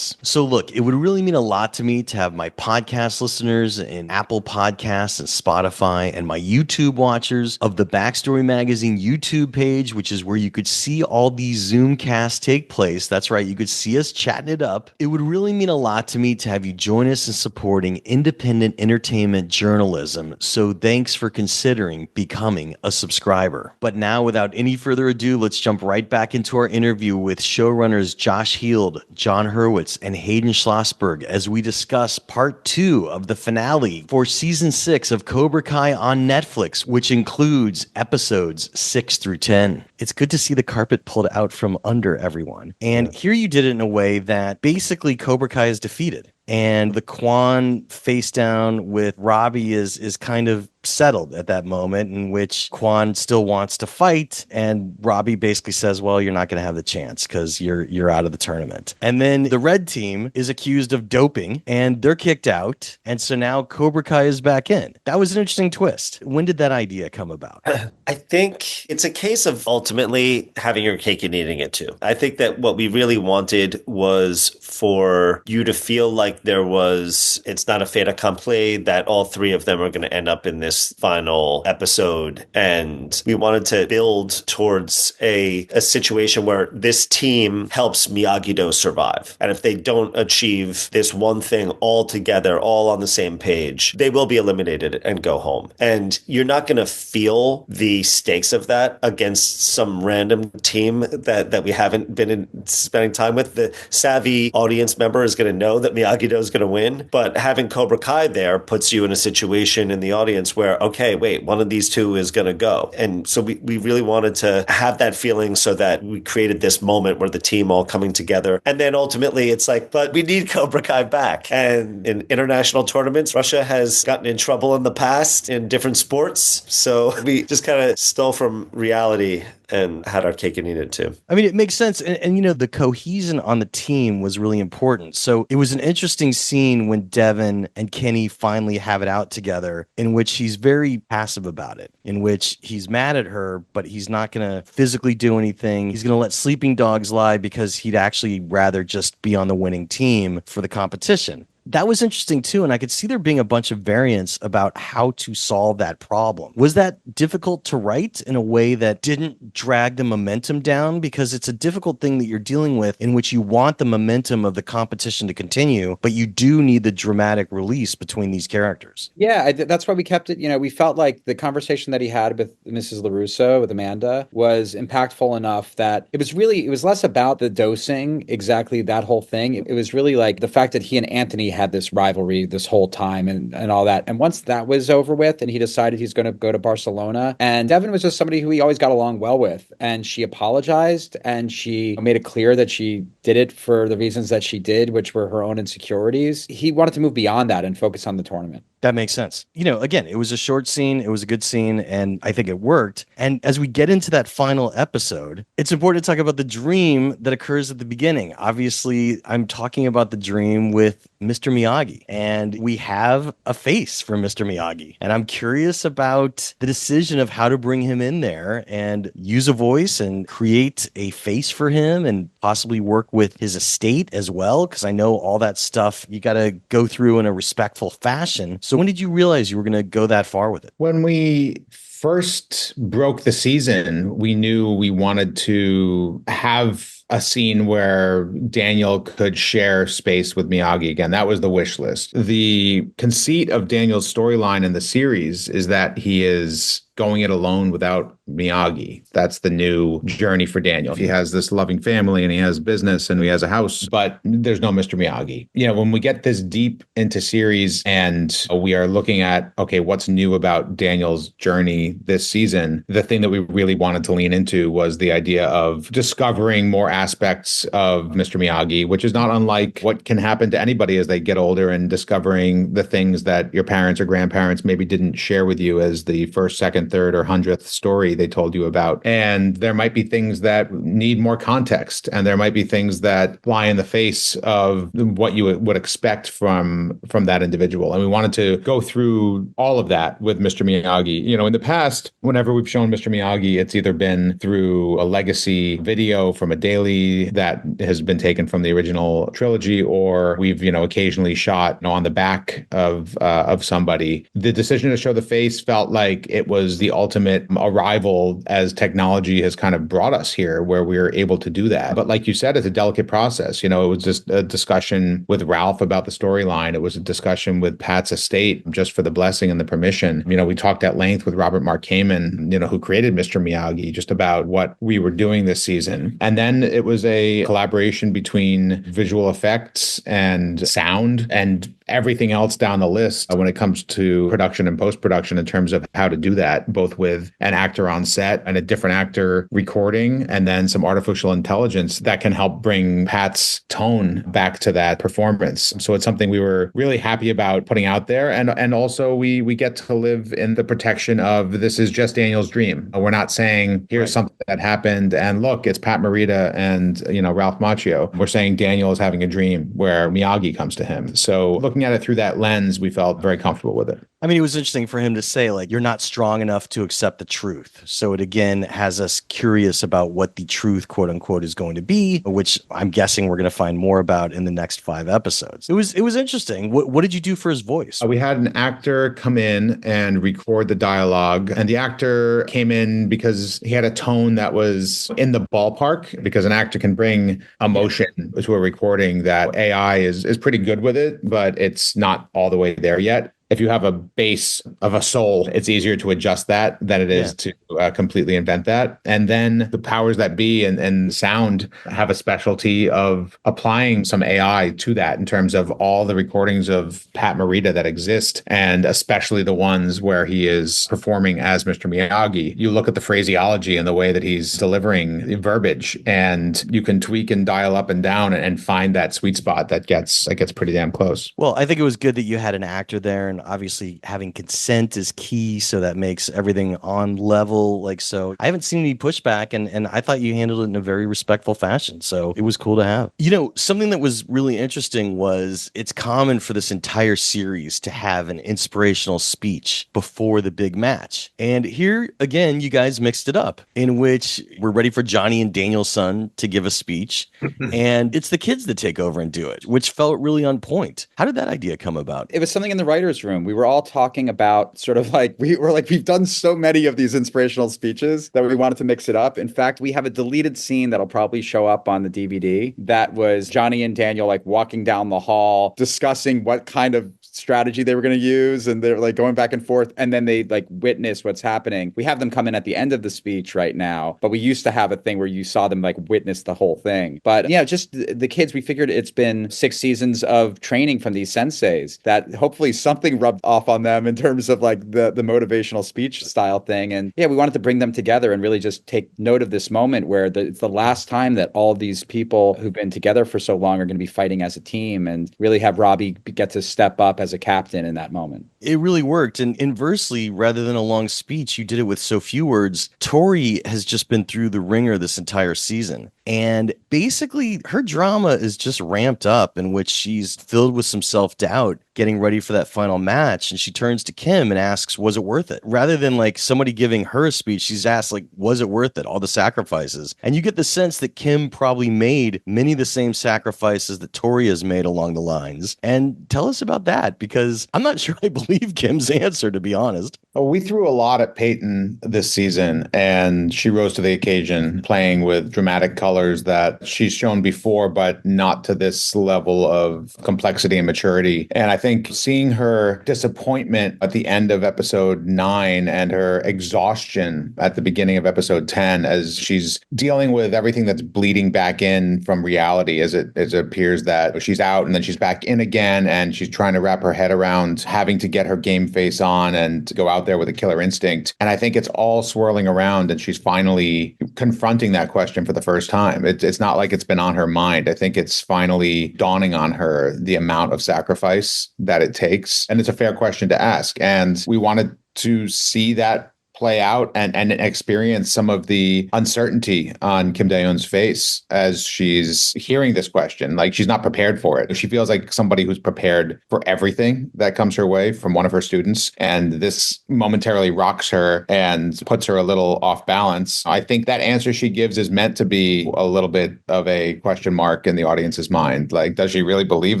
So look, it would really mean a lot to me to have my podcast listeners in Apple Podcasts and Spotify, and my YouTube watchers of the Backstory Magazine YouTube page, which is where you could see all these Zoomcasts take place. That's right, you could see us chatting it up. It would really mean a lot to me to have you join us in supporting independent entertainment journalism. So thanks for considering becoming a subscriber. But now, without any further ado, let's jump right back into our interview with showrunners Josh Heald, Jon Hurwitz, and Hayden Schlossberg as we discuss part 2 of the finale for season 6 of Cobra Kai on Netflix, which includes episodes 6 through 10. It's good to see the carpet pulled out from under everyone. And here you did it in a way that basically Cobra Kai is defeated. And the Quan face down with Robbie is kind of settled at that moment, in which Quan still wants to fight, and Robbie basically says, well, you're not going to have the chance because you're out of the tournament. And then the red team is accused of doping and they're kicked out, and so now Cobra Kai is back in. That was an interesting twist. When did that idea come about? I think it's a case of ultimately having your cake and eating it too. I think that what we really wanted was for you to feel like it's not a fait accompli that all three of them are going to end up in this final episode. And we wanted to build towards a situation where this team helps Miyagi-Do survive. And if they don't achieve this one thing all together, all on the same page, they will be eliminated and go home. And you're not going to feel the stakes of that against some random team that we haven't been spending time with. The savvy audience member is going to know that Miyagi-Do is going to win, but having Cobra Kai there puts you in a situation in the audience where, okay, wait, one of these two is going to go. And so we really wanted to have that feeling so that we created this moment where the team all coming together. And then ultimately it's like, but we need Cobra Kai back. And in international tournaments, Russia has gotten in trouble in the past in different sports. So we just kind of stole from reality and had our cake and eat it too. I mean, it makes sense. And the cohesion on the team was really important. So it was an interesting scene when Devin and Kenny finally have it out together, in which he's very passive about it, in which he's mad at her, but he's not going to physically do anything. He's going to let sleeping dogs lie because he'd actually rather just be on the winning team for the competition. That was interesting too, and I could see there being a bunch of variants about how to solve that problem. Was that difficult to write in a way that didn't drag the momentum down? Because it's a difficult thing that you're dealing with, in which you want the momentum of the competition to continue, but you do need the dramatic release between these characters. Yeah, that's why we kept it. We felt like the conversation that he had with Mrs. LaRusso, with Amanda, was impactful enough that it was less about the dosing, exactly that whole thing. It was really like the fact that he and Anthony had this rivalry this whole time and all that. And once that was over with and he decided he's going to go to Barcelona, and Devin was just somebody who he always got along well with. And she apologized and she made it clear that she did it for the reasons that she did, which were her own insecurities. He wanted to move beyond that and focus on the tournament. That makes sense. Again, it was a short scene. It was a good scene, and I think it worked. And as we get into that final episode, it's important to talk about the dream that occurs at the beginning. Obviously, I'm talking about the dream with Mr. Miyagi, and we have a face for Mr. Miyagi. And I'm curious about the decision of how to bring him in there and use a voice and create a face for him, and possibly work with his estate as well, because I know all that stuff you got to go through in a respectful fashion. So when did you realize you were going to go that far with it? When we first broke the season, we knew we wanted to have a scene where Daniel could share space with Miyagi again. That was the wish list. The conceit of Daniel's storyline in the series is that he is going it alone without Miyagi. That's the new journey for Daniel. He has this loving family and he has business and he has a house, but there's no Mr. Miyagi. When we get this deep into series and we are looking at, okay, what's new about Daniel's journey this season, the thing that we really wanted to lean into was the idea of discovering more aspects of Mr. Miyagi, which is not unlike what can happen to anybody as they get older, and discovering the things that your parents or grandparents maybe didn't share with you as the first, second, third, or 100th story they told you about. And there might be things that need more context, and there might be things that fly in the face of what you would expect from that individual. And we wanted to go through all of that with Mr. Miyagi. In the past, whenever we've shown Mr. Miyagi, it's either been through a legacy video from a daily that has been taken from the original trilogy, or we've occasionally shot on the back of somebody. The decision to show the face felt like it was the ultimate arrival, as technology has kind of brought us here where we're able to do that. But like you said, it's a delicate process. It was just a discussion with Ralph about the storyline. It was a discussion with Pat's estate just for the blessing and the permission. We talked at length with Robert Mark Kamen, who created Mr. Miyagi, just about what we were doing this season. And then it was a collaboration between visual effects and sound and everything else down the list when it comes to production and post-production, in terms of how to do that, both with an actor on set and a different actor recording, and then some artificial intelligence that can help bring Pat's tone back to that performance. So it's something we were really happy about putting out there. And also we get to live in the protection of, this is just Daniel's dream. We're not saying here's something that happened and look, it's Pat Morita and Ralph Macchio. We're saying Daniel is having a dream where Miyagi comes to him. So looking at it through that lens, we felt very comfortable with it. I mean, it was interesting for him to say, like, you're not strong enough to accept the truth. So it again has us curious about what the truth, quote unquote, is going to be, which I'm guessing we're going to find more about in the next 5 episodes. It was interesting. What did you do for his voice? We had an actor come in and record the dialogue, and the actor came in because he had a tone that was in the ballpark, because an actor can bring emotion to a recording that AI is pretty good with it, but it's not all the way there yet. If you have a base of a soul, it's easier to adjust that than it is to completely invent that. And then the powers that be and sound have a specialty of applying some AI to that in terms of all the recordings of Pat Morita that exist, and especially the ones where he is performing as Mr. Miyagi. You look at the phraseology and the way that he's delivering the verbiage, and you can tweak and dial up and down and find that sweet spot that gets pretty damn close. Well, I think it was good that you had an actor there. and obviously having consent is key, so that makes everything on level. Like, so I haven't seen any pushback, and I thought you handled it in a very respectful fashion, so it was cool to have. Something that was really interesting was it's common for this entire series to have an inspirational speech before the big match, and here again you guys mixed it up, in which we're ready for Johnny and Daniel's son to give a speech and it's the kids that take over and do it, which felt really on point. How did that idea come about? It was something in the writer's room. We were all talking about sort of like, we've done so many of these inspirational speeches that we wanted to mix it up. In fact, we have a deleted scene that'll probably show up on the DVD that was Johnny and Daniel like walking down the hall, discussing what kind of strategy they were going to use, and they're like going back and forth, and then they like witness what's happening. We have them come in at the end of the speech right now, but we used to have a thing where you saw them like witness the whole thing. But yeah, just the kids, we figured it's been 6 seasons of training from these senseis that hopefully something rubbed off on them in terms of like the motivational speech style thing. And yeah, we wanted to bring them together and really just take note of this moment where it's the last time that all these people who've been together for so long are going to be fighting as a team, and really have Robbie get to step up as a captain in that moment. It really worked. And inversely, rather than a long speech, you did it with so few words. Tori has just been through the ringer this entire season. And basically, her drama is just ramped up, in which she's filled with some self-doubt, getting ready for that final match. And she turns to Kim and asks, was it worth it? Rather than like somebody giving her a speech, she's asked, like, was it worth it? All the sacrifices. And you get the sense that Kim probably made many of the same sacrifices that Tori has made along the lines. And tell us about that, because I'm not sure I believe Kim's answer, to be honest. Well, we threw a lot at Peyton this season, and she rose to the occasion, playing with dramatic colors that she's shown before, but not to this level of complexity and maturity. And I think seeing her disappointment at the end of episode 9 and her exhaustion at the beginning of episode 10, as she's dealing with everything that's bleeding back in from reality, as it appears that she's out and then she's back in again, and she's trying to wrap her head around having to get her game face on and go out there with a killer instinct. And I think it's all swirling around, and she's finally confronting that question for the first time. It's not like it's been on her mind. I think it's finally dawning on her the amount of sacrifice that it takes. And it's a fair question to ask. And we wanted to see that play out and experience some of the uncertainty on Kim Dae-eun's face as she's hearing this question. Like, she's not prepared for it. She feels like somebody who's prepared for everything that comes her way from one of her students. And this momentarily rocks her and puts her a little off balance. I think that answer she gives is meant to be a little bit of a question mark in the audience's mind. Like, does she really believe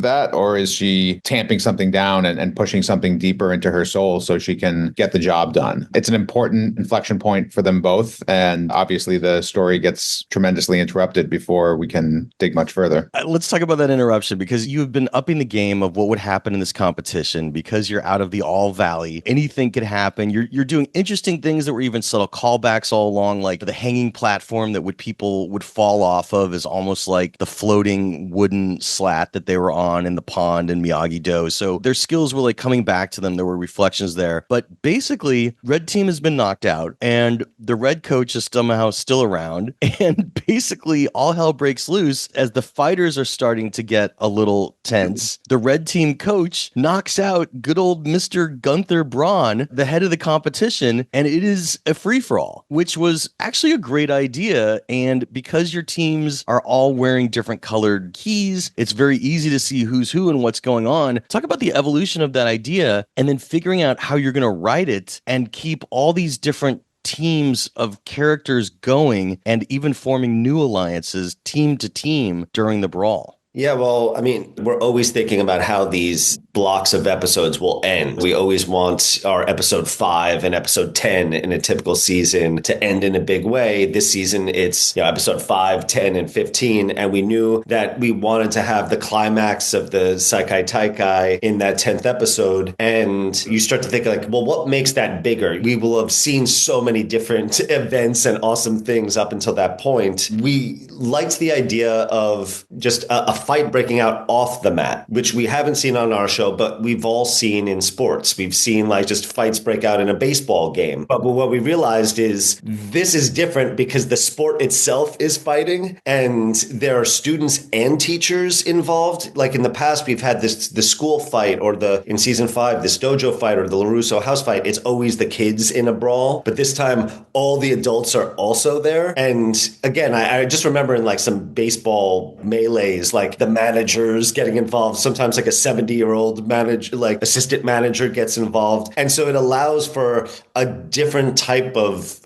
that? Or is she tamping something down and pushing something deeper into her soul so she can get the job done? It's an important inflection point for them both. And obviously the story gets tremendously interrupted before we can dig much further. Let's talk about that interruption, because you've been upping the game of what would happen in this competition, because you're out of the All Valley. Anything could happen. You're doing interesting things that were even subtle callbacks all along, like the hanging platform that people would fall off of is almost like the floating wooden slat that they were on in the pond in Miyagi-Do. So their skills were like coming back to them. There were reflections there. But basically, Red Team has been knocked out, and the red coach is somehow still around, and basically all hell breaks loose as the fighters are starting to get a little tense. The red team coach knocks out good old Mr. Gunther Braun, the head of the competition, and it is a free-for-all, which was actually a great idea. And because your teams are all wearing different colored keys, it's very easy to see who's who and what's going on. Talk about the evolution of that idea, and then figuring out how you're going to write it and keep all these different teams of characters going, and even forming new alliances team to team during the brawl. Yeah, well, I mean, we're always thinking about how these blocks of episodes will end. We always want our episode 5 and episode 10 in a typical season to end in a big way. This season, it's episode 5, 10, and 15. And we knew that we wanted to have the climax of the Saikai Taikai in that 10th episode. And you start to think like, well, what makes that bigger? We will have seen so many different events and awesome things up until that point. We liked the idea of just a fight breaking out off the mat, which we haven't seen on our show dojo, but we've all seen in sports. We've seen like just fights break out in a baseball game. But what we realized is this is different because the sport itself is fighting and there are students and teachers involved. Like in the past, we've had the school fight or in season 5, this dojo fight or the LaRusso house fight. It's always the kids in a brawl. But this time, all the adults are also there. And again, I just remember in like some baseball melees, like the managers getting involved. Sometimes like a 70-year-old manager, like assistant manager gets involved. And so it allows for a different type of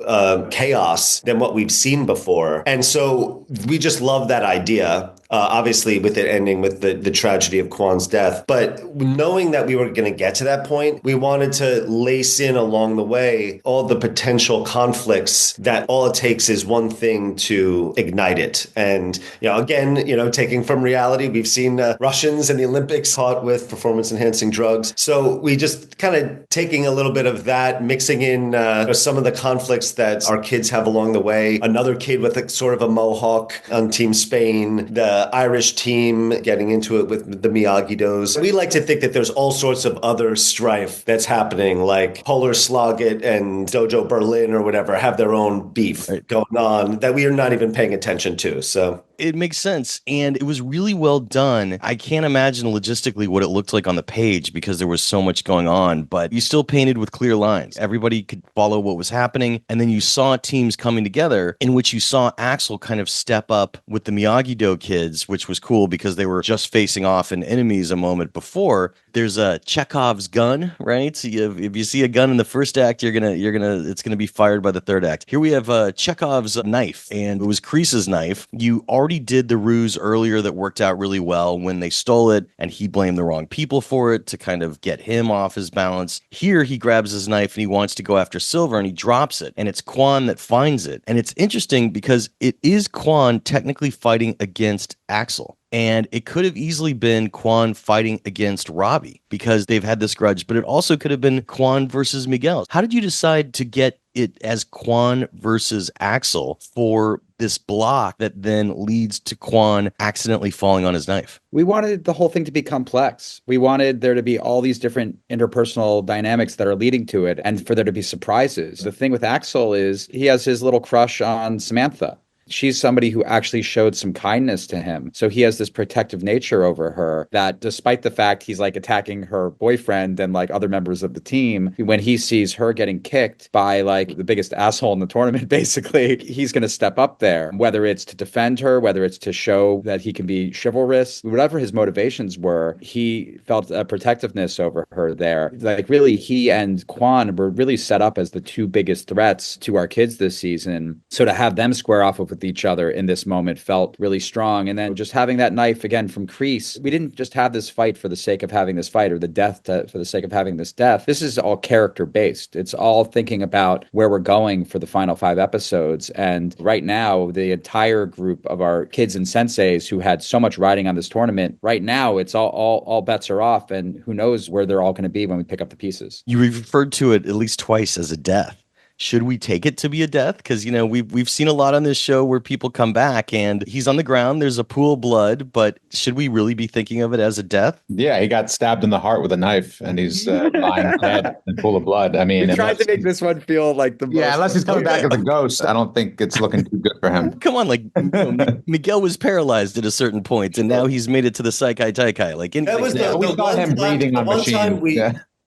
chaos than what we've seen before. And so we just love that idea. Obviously, with it ending with the tragedy of Kwan's death. But knowing that we were going to get to that point, we wanted to lace in along the way all the potential conflicts that all it takes is one thing to ignite it. And, again, taking from reality, we've seen Russians in the Olympics caught with performance-enhancing drugs. So we just kind of taking a little bit of that, mixing in some of the conflicts that our kids have along the way. Another kid with a sort of a mohawk on Team Spain, the Irish team getting into it with the Miyagi-Dos. We like to think that there's all sorts of other strife that's happening, like Polar Slogget and Dojo Berlin or whatever have their own beef going on that we are not even paying attention to. So it makes sense. And it was really well done. I can't imagine logistically what it looked like on the page because there was so much going on, but you still painted with clear lines. Everybody could follow what was happening. And then you saw teams coming together in which you saw Axel kind of step up with the Miyagi-Do kids, which was cool because they were just facing off in enemies a moment before. There's a Chekhov's gun, right? So if you see a gun in the first act, it's gonna be fired by the third act. Here we have Chekhov's knife, and it was Kreese's knife. You already did the ruse earlier that worked out really well when they stole it, and he blamed the wrong people for it to kind of get him off his balance. Here he grabs his knife and he wants to go after Silver, and he drops it, and it's Kwan that finds it. And it's interesting because it is Kwan technically fighting against Axel. And it could have easily been Kwan fighting against Robbie because they've had this grudge, but it also could have been Kwan versus Miguel. How did you decide to get it as Kwan versus Axel for this block that then leads to Kwan accidentally falling on his knife? We wanted the whole thing to be complex. We wanted there to be all these different interpersonal dynamics that are leading to it and for there to be surprises. The thing with Axel is he has his little crush on Samantha. She's somebody who actually showed some kindness to him. So he has this protective nature over her that despite the fact he's like attacking her boyfriend and like other members of the team, when he sees her getting kicked by like the biggest asshole in the tournament, basically, he's going to step up there, whether it's to defend her, whether it's to show that he can be chivalrous, whatever his motivations were, he felt a protectiveness over her there. Like really, he and Kwan were really set up as the two biggest threats to our kids this season. So to have them square off with each other in this moment felt really strong. And then just having that knife again from Kreese, we didn't just have this fight for the sake of having this fight or the death for the sake of having this death. This is all character based. It's all thinking about where we're going for the final 5 episodes. And right now, the entire group of our kids and senseis who had so much riding on this tournament, right now it's all bets are off, and who knows where they're all going to be when we pick up the pieces. You referred to it at least twice as a death. Should we take it to be a death? Because, we've seen a lot on this show where people come back and he's on the ground. There's a pool of blood, but should we really be thinking of it as a death? Yeah, he got stabbed in the heart with a knife and he's lying dead in a pool of blood. I mean, we tried to make this one feel like the most... Yeah, unless he's coming back as a ghost, I don't think it's looking too good for him. Come on, Miguel was paralyzed at a certain point and now he's made it to the Saikai Taikai. We got him breathing on machine.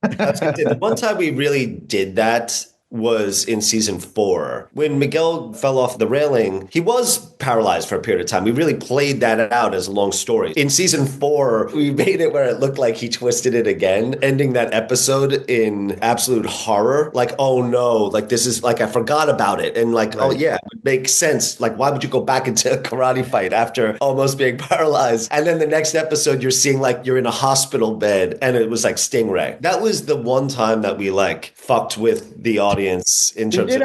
The one time we really did that was in season 4. When Miguel fell off the railing, he was paralyzed for a period of time. We really played that out as a long story. In season 4, we made it where it looked like he twisted it again, ending that episode in absolute horror. Like, oh no, like this is like, I forgot about it. And like, right. Oh yeah, it would make sense. Like, why would you go back into a karate fight after almost being paralyzed? And then the next episode, you're seeing like you're in a hospital bed and it was like Stingray. That was the one time that we like fucked with the audience in terms of...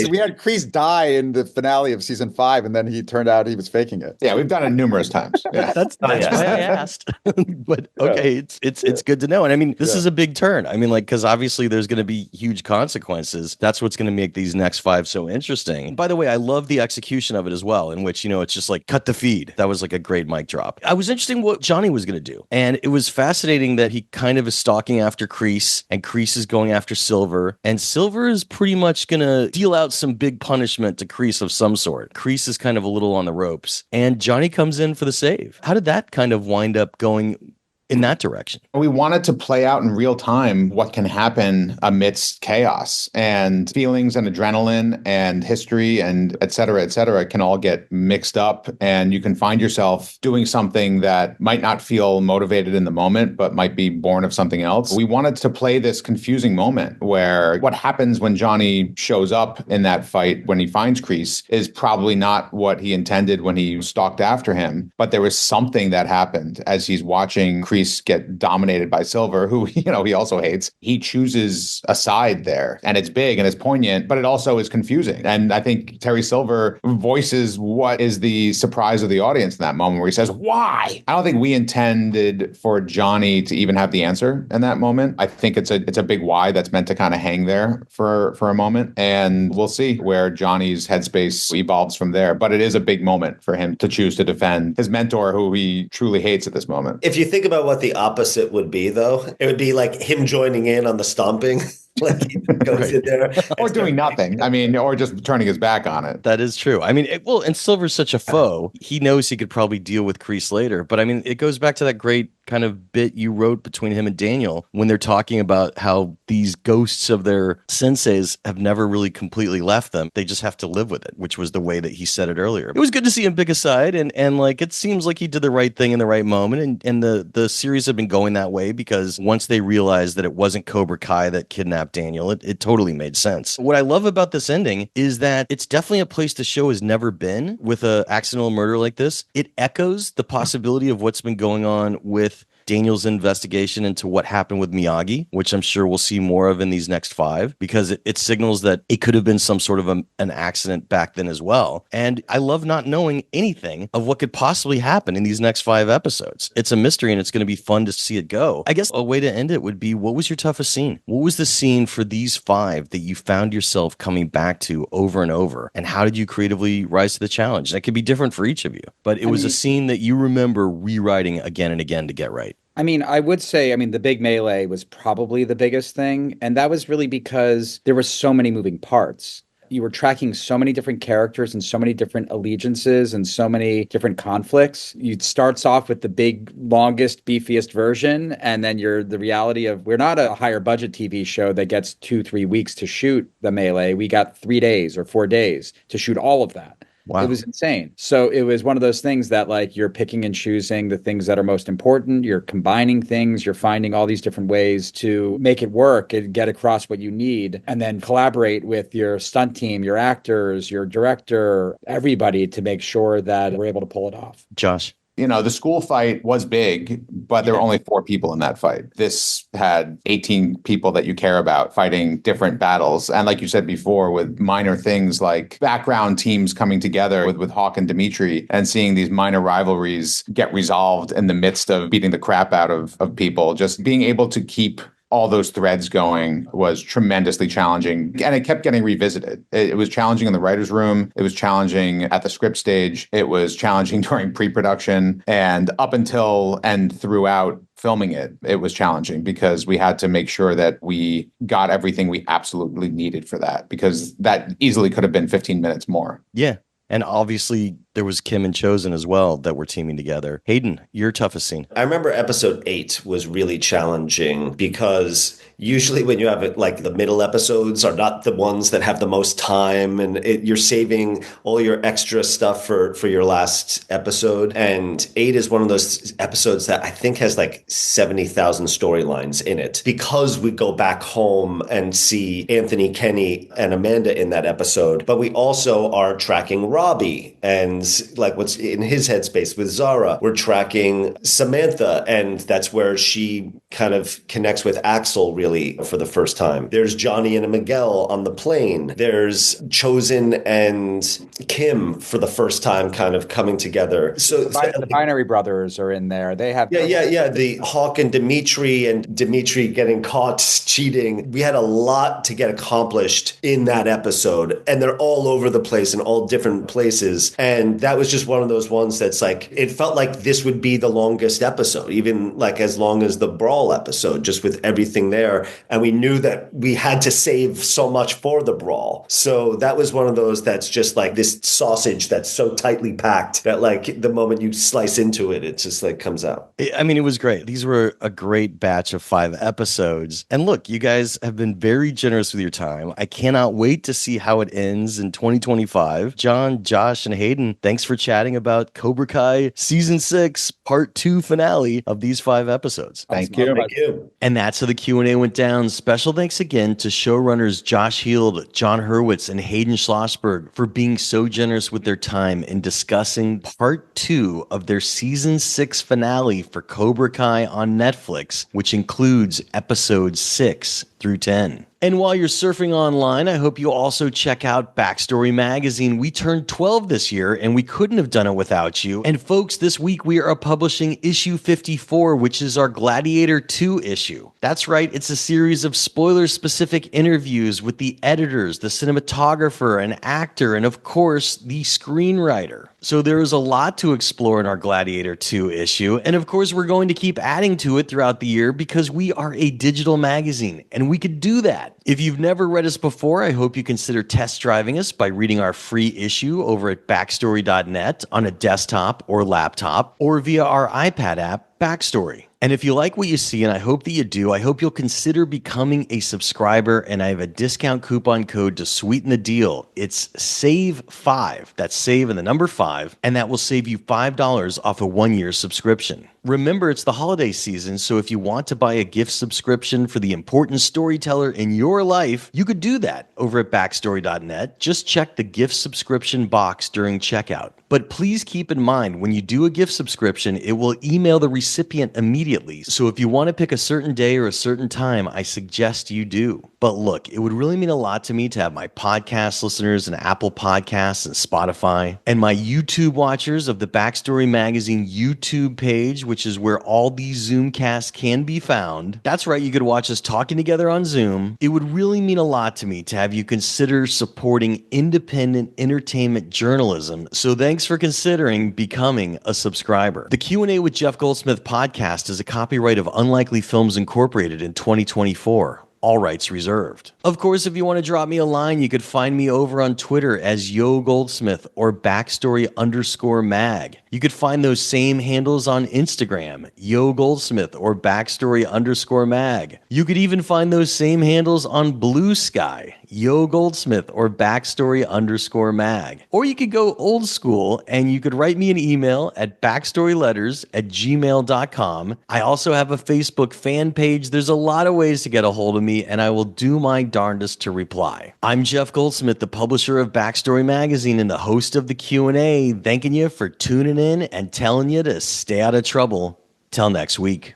We had Kreese die in the finale of season 5, and then he turned out he was faking it. Yeah, we've done it numerous times. Yeah. That's why I asked. But okay, it's good to know. And I mean, this is a big turn. I mean, like, because obviously there's going to be huge consequences. That's what's going to make these next 5 so interesting. By the way, I love the execution of it as well, in which, it's just like cut the feed. That was like a great mic drop. I was interested in what Johnny was going to do. And it was fascinating that he kind of is stalking after Kreese, and Kreese is going after Silver. And Silver is pretty much going to deal out some big punishment to Kreese of some sort. Kreese is kind of a little on the ropes. And Johnny comes in for the save. How did that kind of wind up going in that direction? We wanted to play out in real time what can happen amidst chaos, and feelings and adrenaline and history and et cetera, can all get mixed up, and you can find yourself doing something that might not feel motivated in the moment, but might be born of something else. We wanted to play this confusing moment where what happens when Johnny shows up in that fight when he finds Kreese is probably not what he intended when he stalked after him, but there was something that happened as he's watching Kreese get dominated by Silver, who, he also hates. He chooses a side there, and it's big and it's poignant, but it also is confusing. And I think Terry Silver voices what is the surprise of the audience in that moment, where he says, why? I don't think we intended for Johnny to even have the answer in that moment. I think it's a big why that's meant to kind of hang there for a moment, and we'll see where Johnny's headspace evolves from there. But it is a big moment for him to choose to defend his mentor, who he truly hates at this moment. If you think about what the opposite would be, though, it would be like him joining in on the stomping. Like he goes in there. Or doing nothing. I mean, or just turning his back on it. That is true. I mean, and Silver's such a foe. He knows he could probably deal with Kreese later. But I mean, it goes back to that great kind of bit you wrote between him and Daniel when they're talking about how these ghosts of their senseis have never really completely left them. They just have to live with it, which was the way that he said it earlier. It was good to see him pick a side, and like, it seems like he did the right thing in the right moment. And the series have been going that way, because once they realized that it wasn't Cobra Kai that kidnapped Daniel, it totally made sense. What I love about this ending is that it's definitely a place the show has never been with a accidental murder like this. It echoes the possibility of what's been going on with Daniel's investigation into what happened with Miyagi, which I'm sure we'll see more of in these next 5, because it signals that it could have been some sort of an accident back then as well. And I love not knowing anything of what could possibly happen in these next 5 episodes. It's a mystery, and it's going to be fun to see it go. I guess a way to end it would be, what was your toughest scene? What was the scene for these 5 that you found yourself coming back to over and over? And how did you creatively rise to the challenge? That could be different for each of you, but it was a scene that you remember rewriting again and again to get right. I mean, I would say, the big melee was probably the biggest thing. And that was really because there were so many moving parts. You were tracking so many different characters and so many different allegiances and so many different conflicts. It starts off with the big, longest, beefiest version. And then the reality of, we're not a higher budget TV show that gets 2-3 weeks to shoot the melee. We got 3 days or 4 days to shoot all of that. Wow. It was insane. So it was one of those things that, like, you're picking and choosing the things that are most important. You're combining things. You're finding all these different ways to make it work and get across what you need, and then collaborate with your stunt team, your actors, your director, everybody, to make sure that we're able to pull it off. Josh? The school fight was big, but there were only 4 people in that fight. This had 18 people that you care about fighting different battles. And like you said before, with minor things like background teams coming together with Hawk and Dimitri, and seeing these minor rivalries get resolved in the midst of beating the crap out of people, just being able to keep all those threads going was tremendously challenging, and it kept getting revisited. It was challenging in the writer's room. It was challenging at the script stage. It was challenging during pre-production, and up until and throughout filming it, it was challenging, because we had to make sure that we got everything we absolutely needed for that, because that easily could have been 15 minutes more. Yeah. And obviously, there was Kim and Chosen as well that were teaming together. Hayden, your toughest scene? I remember episode 8 was really challenging, because usually when you have it, like, the middle episodes are not the ones that have the most time, and you're saving all your extra stuff for your last episode. And 8 is one of those episodes that I think has like 70,000 storylines in it, because we go back home and see Anthony, Kenny, and Amanda in that episode. But we also are tracking Robbie and like what's in his headspace with Zara. We're tracking Samantha, and that's where she kind of connects with Axel really for the first time. There's Johnny and Miguel on the plane. There's Chosen and Kim for the first time kind of coming together. So the Binary Brothers are in there. They have the Hawk and Dimitri getting caught cheating. We had a lot to get accomplished in that episode, and they're all over the place in all different places. And that was just one of those ones that's like, it felt like this would be the longest episode, even like as long as the Brawl episode, just with everything there. And we knew that we had to save so much for the Brawl. So that was one of those that's just like this sausage that's so tightly packed that like the moment you slice into it, it just like comes out. I mean, it was great. These were a great batch of 5 episodes. And look, you guys have been very generous with your time. I cannot wait to see how it ends in 2025. Jon, Josh, and Hayden, thanks for chatting about Cobra Kai Season 6, Part 2 finale of these 5 episodes. Thank you. Thank you. And that's how the Q&A went down. Special thanks again to showrunners Josh Heald, Jon Hurwitz, and Hayden Schlossberg for being so generous with their time in discussing Part 2 of their Season 6 finale for Cobra Kai on Netflix, which includes episodes 6 through 10. And while you're surfing online, I hope you also check out Backstory Magazine. We turned 12 this year, and we couldn't have done it without you. And folks, this week we are publishing issue 54, which is our Gladiator 2 issue. That's right, it's a series of spoiler-specific interviews with the editors, the cinematographer, an actor, and of course, the screenwriter. So there is a lot to explore in our Gladiator 2 issue, and of course we're going to keep adding to it throughout the year because we are a digital magazine, and we could do that. If you've never read us before, I hope you consider test driving us by reading our free issue over at backstory.net on a desktop or laptop, or via our iPad app, Backstory. And if you like what you see, and I hope that you do, I hope you'll consider becoming a subscriber, and I have a discount coupon code to sweeten the deal. It's SAVE5. That's SAVE and the number 5, and that will save you $5 off a 1-year subscription. Remember, it's the holiday season, so if you want to buy a gift subscription for the important storyteller in your life, you could do that over at backstory.net. Just check the gift subscription box during checkout. But please keep in mind, when you do a gift subscription, it will email the recipient immediately. So if you want to pick a certain day or a certain time, I suggest you do. But look, it would really mean a lot to me to have my podcast listeners and Apple Podcasts and Spotify, and my YouTube watchers of the Backstory Magazine YouTube page, which is where all these Zoomcasts can be found. That's right, you could watch us talking together on Zoom. It would really mean a lot to me to have you consider supporting independent entertainment journalism. So thanks for considering becoming a subscriber. The Q&A with Jeff Goldsmith podcast is a copyright of Unlikely Films Incorporated in 2024. All rights reserved. Of course, if you want to drop me a line, you could find me over on Twitter as Yo Goldsmith or Backstory_mag. You could find those same handles on Instagram, Yo Goldsmith or Backstory_mag. You could even find those same handles on Blue Sky, Yo Goldsmith or Backstory_mag. Or you could go old school and you could write me an email at backstoryletters@gmail.com. I also have a Facebook fan page. There's a lot of ways to get a hold of me, and I will do my darndest to reply. I'm Jeff Goldsmith, the publisher of Backstory Magazine and the host of the Q&A, thanking you for tuning in and telling you to stay out of trouble. Till next week.